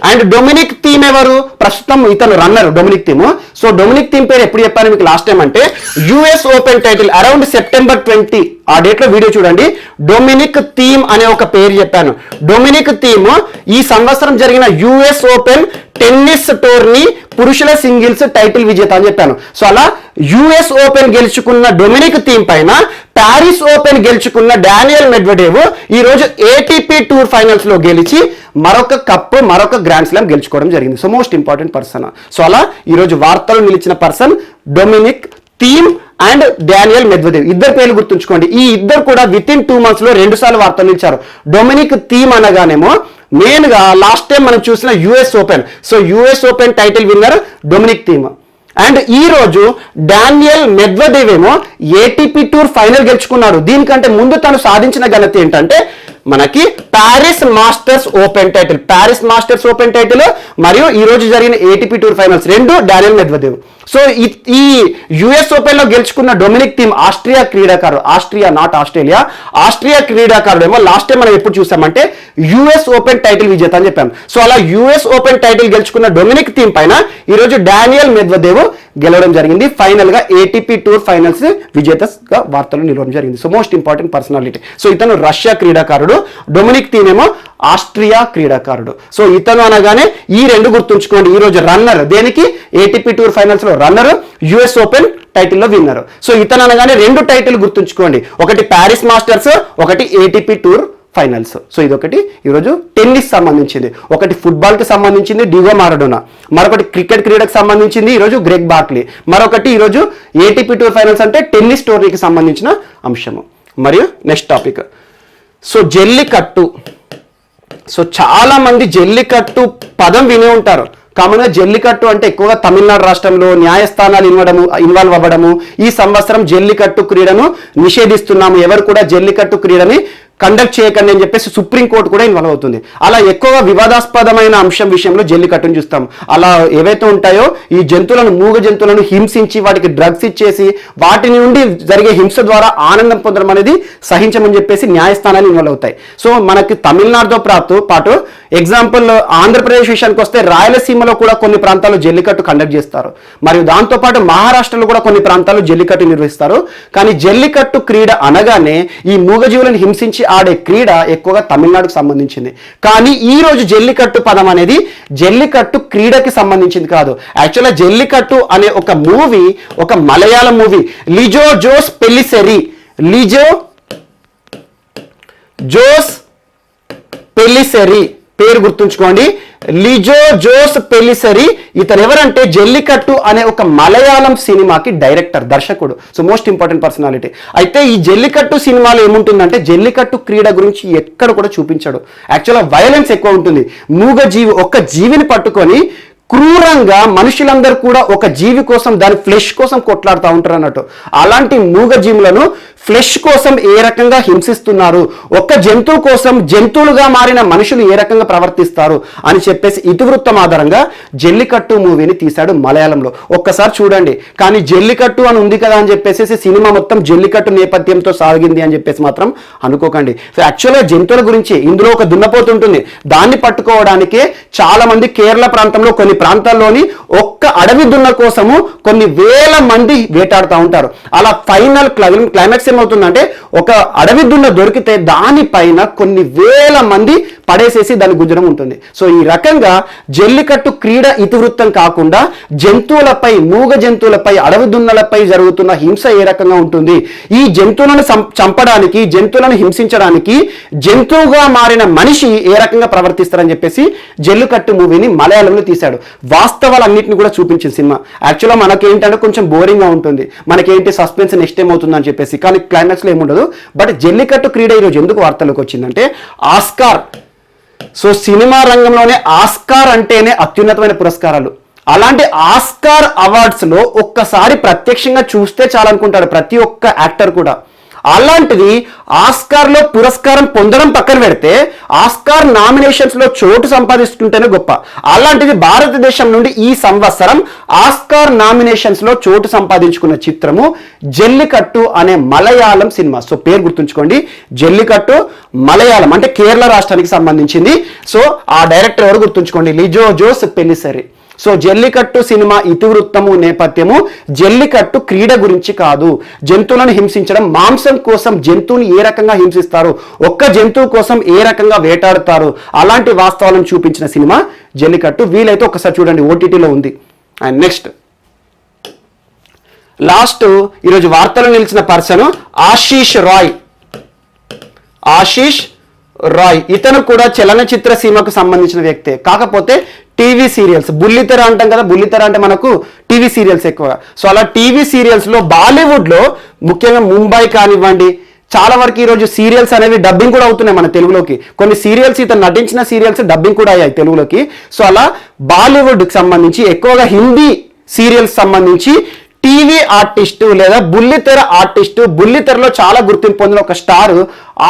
And Dominic theme ఎవరు? ప్రస్తుతం ఇతను runner Dominic theme. So Dominic theme పేరు ఎప్పుడు చెప్పాను మీకు లాస్ట్ టైం అంటే US open title around September 20 ఆ డేట్ లో వీడియో చూడండి. డొమినిక్ థీమ్ అనే ఒక పేరు చెప్పాను. డొమినిక్ థీమ్ ఈ సంవత్సరం జరిగిన యుఎస్ ఓపెన్ టెన్నిస్ టోర్నీ పురుషుల సింగిల్స్ టైటిల్ విజేత అని చెప్పాను. సో అలా యుఎస్ ఓపెన్ గెలుచుకున్న డొమినిక్ థీమ్ పైన ప్యారిస్ ఓపెన్ గెలుచుకున్న డానియల్ మెద్వెదేవ్ ఈ రోజు ఏటీపీ టూర్ ఫైనల్స్ లో గెలిచి మరొక కప్పు, మరొక గ్రాండ్ స్లామ్ గెలుచుకోవడం జరిగింది. So most important person. So అలా ఈరోజు వార్తలు నిలిచిన person Dominic theme and Daniel Medvedev. ఇద్దరు పేర్లు గుర్తుంచుకోండి. ఈ ఇద్దరు కూడా వితిన్ 2 months లో 2 సార్లు వార్తలు నిలిచారు. డొమినిక్ థీమ్ అనగానేమో మెయిన్ గా లాస్ట్ టైం మనం చూసిన US open. So US open title winner Dominic theme. And ఈ రోజు డానియల్ మెద్వెదేవ్ ఏమో ఏటీపీ టూర్ ఫైనల్ గెలుచుకున్నాడు. దీనికంటే ముందు తను సాధించిన ఘనత ఏంటంటే మనకి ప్యారిస్ మాస్టర్స్ ఓపెన్ టైటిల్ మరియు ఈ రోజు జరిగిన ఏటీపీ టూర్ ఫైనల్స్ రెండు డానియల్ మెద్వెదేవ్. సో ఈ యుఎస్ ఓపెన్ లో గెలుచుకున్న డొమినిక్ థీమ్ ఆస్ట్రియా క్రీడాకారుడు. ఆస్ట్రియా క్రీడాకారుడు ఏమో లాస్ట్ టైం మనం ఎప్పుడు చూసామంటే యుఎస్ ఓపెన్ టైటిల్ విజేత అని చెప్పాం. సో అలా యుఎస్ ఓపెన్ టైటిల్ గెలుచుకున్న డొమినిక్ థీమ్ పైన ఈ రోజు డానియల్ మెద్వెదేవ్ గెలవడం జరిగింది. ఫైనల్ గా ఏటీపీ టూర్ ఫైనల్స్ విజేతగా వార్తలు నిలవడం జరిగింది. So most important personality. So ఇతను రష్యా క్రీడాకారుడు, డొమినిక్ థీమ్ ఏమో ఆస్ట్రియా క్రీడాకారుడు. సో ఇతను అనగానే ఈ రెండు గుర్తుంచుకోండి. ఈ రోజు రన్నర్ దేనికి? ఏటీపీ టూర్ ఫైనల్స్ లో రన్నర్, యుఎస్ ఓపెన్ టైటిల్లో విన్నర్. సో ఇతను అనగానే 2 టైటిల్ గుర్తుంచుకోండి. ఒకటి ప్యారిస్ మాస్టర్స్, ఒకటి ఏటీపీ టూర్ ఫైనల్స్. సో ఇదొకటి ఈరోజు టెన్నిస్ సంబంధించింది. ఒకటి ఫుట్బాల్ కి సంబంధించింది డిగో మారడోనా, మరొకటి క్రికెట్ క్రీడకు సంబంధించింది ఈరోజు గ్రెగ్ బార్క్లీ, మరొకటి ఈరోజు ఏటీపీ టూర్ ఫైనల్స్ అంటే టెన్నిస్ టోర్నీకి సంబంధించిన అంశము. మరియు next topic so Jallikattu. So చాలా మంది జల్లికట్టు పదం వినే ఉంటారు. కామన్గా జల్లికట్టు అంటే ఎక్కువగా తమిళనాడు రాష్ట్రంలో న్యాయస్థానాలు ఇన్వాల్వ్ అవ్వడము, ఈ సంవత్సరం జల్లికట్టు క్రీడను నిషేధిస్తున్నాము, ఎవరు కూడా జల్లికట్టు క్రీడని కండక్ట్ చేయకండి అని చెప్పేసి సుప్రీంకోర్టు కూడా ఇన్వాల్వ్ అవుతుంది. అలా ఎక్కువగా వివాదాస్పదమైన అంశం విషయంలో జల్లికట్టును చూస్తాం. అలా ఏవైతే ఉంటాయో ఈ జంతువులను, మూగ జంతువులను హింసించి వాటికి డ్రగ్స్ ఇచ్చేసి వాటి నుండి జరిగే హింస ద్వారా ఆనందం పొందడం అనేది సహించమని చెప్పేసి న్యాయస్థానాలు ఇన్వాల్వ్ అవుతాయి. సో మనకి తమిళనాడుతో పాటు ఎగ్జాంపుల్ ఆంధ్రప్రదేశ్ విషయానికి వస్తే రాయలసీమలో కూడా కొన్ని ప్రాంతాల్లో జల్లికట్టు కండక్ట్ చేస్తారు. మరియు దాంతోపాటు మహారాష్ట్రలో కూడా కొన్ని ప్రాంతాల్లో జల్లికట్టు నిర్వహిస్తారు. కానీ జల్లికట్టు క్రీడ అనగానే ఈ మూగజీవులను హింసించి ఆడే క్రీడ ఎక్కువగా తమిళనాడుకు సంబంధించింది. కానీ ఈ రోజు జల్లికట్టు పదం అనేది జల్లికట్టు క్రీడకి సంబంధించింది కాదు. యాక్చువల్గా జల్లికట్టు అనే ఒక మూవీ, ఒక మలయాళం మూవీ లిజో జోస్ పెల్లిసెరి పేరు గుర్తుంచుకోండి. లిజో జోస్ పెల్లిసెరి ఇతను ఎవరంటే జల్లికట్టు అనే ఒక మలయాళం సినిమాకి డైరెక్టర్, దర్శకుడు. So most important personality. అయితే ఈ జల్లికట్టు సినిమాలో ఏముంటుందంటే జల్లికట్టు క్రీడ గురించి ఎక్కడ కూడా చూపించాడు. యాక్చువల్గా వైలెన్స్ ఎక్కువ ఉంటుంది. మూగజీవి ఒక జీవిని పట్టుకొని క్రూరంగా మనుషులందరూ కూడా ఒక జీవి కోసం, దాని ఫ్లెష్ కోసం కొట్లాడుతూ ఉంటారు అన్నట్టు. అలాంటి మూగజీవులను ఫ్లెష్ కోసం ఏ రకంగా హింసిస్తున్నారు, ఒక్క జంతువు కోసం జంతువులుగా మారిన మనుషులు ఏ రకంగా ప్రవర్తిస్తారు అని చెప్పేసి ఇతివృత్తం ఆధారంగా జల్లికట్టు మూవీని తీశాడు మలయాళంలో. ఒక్కసారి చూడండి. కానీ జల్లికట్టు అని ఉంది కదా అని చెప్పేసి సినిమా మొత్తం జల్లికట్టు నేపథ్యంతో సాగింది అని చెప్పేసి మాత్రం అనుకోకండి. సో యాక్చువల్గా జంతువుల గురించి ఇందులో ఒక దున్నపోతు ఉంటుంది. దాన్ని పట్టుకోవడానికే చాలా మంది కేరళ ప్రాంతంలో కొన్ని ప్రాంతాల్లోని ఒక్క అడవి దున్న కోసము కొన్ని వేల మంది వేటాడుతూ ఉంటారు. అలా ఫైనల్ క్లైమాక్స్ ఏమవుతుందంటే ఒక అడవి దున్న దొరికితే దానిపైన కొన్ని వేల మంది పడేసేసి దాని గుంజడం ఉంటుంది. సో ఈ రకంగా జల్లికట్టు క్రీడ ఇతివృత్తం కాకుండా జంతువులపై, మూగ జంతువులపై, అడవి దున్నలపై జరుగుతున్న హింస ఏ రకంగా ఉంటుంది, ఈ జంతువులను చంపడానికి, జంతువులను హింసించడానికి జంతువుగా మారిన మనిషి ఏ రకంగా ప్రవర్తిస్తారని చెప్పేసి జల్లికట్టు మూవీని మలయాళంలో తీశాడు. వాస్తవాలన్నింటిని కూడా చూపించిన సినిమా. యాక్చువల్గా మనకేంటంటే కొంచెం బోరింగ్గా ఉంటుంది, మనకేంటి సస్పెన్స్ నెక్స్ట్ ఏమవుతుందని చెప్పేసి, కానీ క్లైమాక్స్లో ఏముండదు. బట్ జల్లికట్టు క్రీడ ఈరోజు ఎందుకు వార్తల్లోకి వచ్చిందంటే ఆస్కార్. సో సినిమా రంగంలోనే ఆస్కార్ అంటేనే అత్యున్నతమైన పురస్కారాలు. అలాంటి ఆస్కార్ అవార్డ్స్లో ఒక్కసారి ప్రత్యక్షంగా చూస్తే చాలనుకుంటాడు ప్రతి ఒక్క యాక్టర్ కూడా. అలాంటిది ఆస్కార్లో పురస్కారం పొందడం పక్కన పెడితే ఆస్కార్ నామినేషన్స్లో చోటు సంపాదిస్తుంటేనే గొప్ప. అలాంటిది భారతదేశం నుండి ఈ సంవత్సరం ఆస్కార్ నామినేషన్స్లో చోటు సంపాదించుకున్న చిత్రము జల్లికట్టు అనే మలయాళం సినిమా. సో పేరు గుర్తుంచుకోండి, జల్లికట్టు మలయాళం అంటే కేరళ రాష్ట్రానికి సంబంధించింది. సో ఆ డైరెక్టర్ ఎవరు గుర్తుంచుకోండి, లిజో జోస్ పెల్లిసరి. సో జల్లికట్టు సినిమా ఇతివృత్తము నేపథ్యము జల్లికట్టు క్రీడ గురించి కాదు. జంతువులను హింసించడం, మాంసం కోసం జంతువుని ఏ రకంగా హింసిస్తారు, ఒక్క జంతువు కోసం ఏ రకంగా వేటాడుతారు, అలాంటి వాస్తవాలను చూపించిన సినిమా జల్లికట్టు. వీలైతే ఒకసారి చూడండి, ఓటీటీలో ఉంది. అండ్ నెక్స్ట్ లాస్ట్ ఈరోజు వార్తలు నిలిచిన పర్సన్ ఆశీష్ రాయ్. ఆశీష్ రాయ్ ఇతను కూడా చలనచిత్ర సీమకు సంబంధించిన వ్యక్తే. కాకపోతే టీవీ సీరియల్స్, బుల్లితెర అంటాం కదా, బుల్లితెర అంటే మనకు టీవీ సీరియల్స్ ఎక్కువ. సో అలా టీవీ సీరియల్స్లో బాలీవుడ్లో ముఖ్యంగా ముంబై కానివ్వండి, చాలా వరకు ఈరోజు సీరియల్స్ అనేవి డబ్బింగ్ కూడా అవుతున్నాయి మన తెలుగులోకి. కొన్ని సీరియల్స్ ఇతను నటించిన సీరియల్స్ డబ్బింగ్ కూడా అయ్యాయి తెలుగులోకి. సో అలా బాలీవుడ్కి సంబంధించి ఎక్కువగా హిందీ సీరియల్స్ సంబంధించి టీవీ ఆర్టిస్టు లేదా బుల్లితెర ఆర్టిస్టు, బుల్లితెరలో చాలా గుర్తింపు పొందిన ఒక స్టార్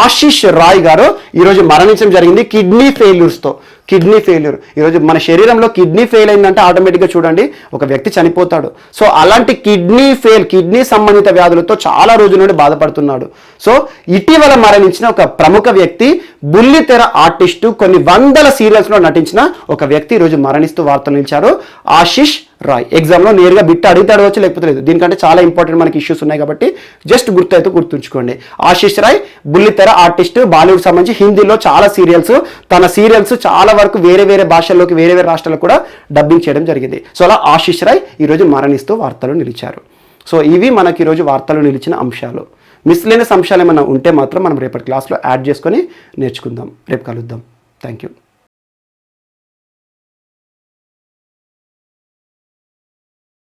ఆశీష్ రాయ్ గారు ఈరోజు మరణించడం జరిగింది కిడ్నీ ఫెయిల్యూర్స్తో. కిడ్నీ ఫెయిల్యూర్, ఈరోజు మన శరీరంలో కిడ్నీ ఫెయిల్ అయిందంటే ఆటోమేటిక్గా చూడండి ఒక వ్యక్తి చనిపోతాడు. సో అలాంటి కిడ్నీ సంబంధిత వ్యాధులతో చాలా రోజుల నుండి బాధపడుతున్నాడు. సో ఇటీవల మరణించిన ఒక ప్రముఖ వ్యక్తి, బుల్లితెర ఆర్టిస్టు, కొన్ని వందల సీరియల్స్లో నటించిన ఒక వ్యక్తి ఈరోజు మరణిస్తూ వార్తలు నిలిచారు, ఆశీష్ రాయ్. ఎగ్జామ్లో నేరుగా బిట్ అడిగితే అడగవచ్చు, లేకపోతే లేదు. దీనికంటే చాలా ఇంపార్టెంట్ మనకి ఇష్యూస్ ఉన్నాయి కాబట్టి జస్ట్ గుర్తుంచుకోండి. ఆశీష్ రాయ్ బుల్లితెర ఆర్టిస్ట్, బాలీవుడ్ సంబంధించి హిందీలో చాలా సీరియల్స్, తన సీరియల్స్ చాలా వరకు వేరే వేరే భాషల్లోకి, వేరే వేరే రాష్ట్రాలకు కూడా డబ్బింగ్ చేయడం జరిగింది. సో అలా ఆశీష్ రాయ్ ఈరోజు మరణిస్తూ వార్తలు నిలిచారు. సో ఇవి మనకి ఈరోజు వార్తలు నిలిచిన అంశాలు. మిస్లేనియస్ అంశాలు ఏమైనా ఉంటే మాత్రం మనం రేపటి క్లాస్లో యాడ్ చేసుకొని నేర్చుకుందాం. రేపు కలుద్దాం. Thank you.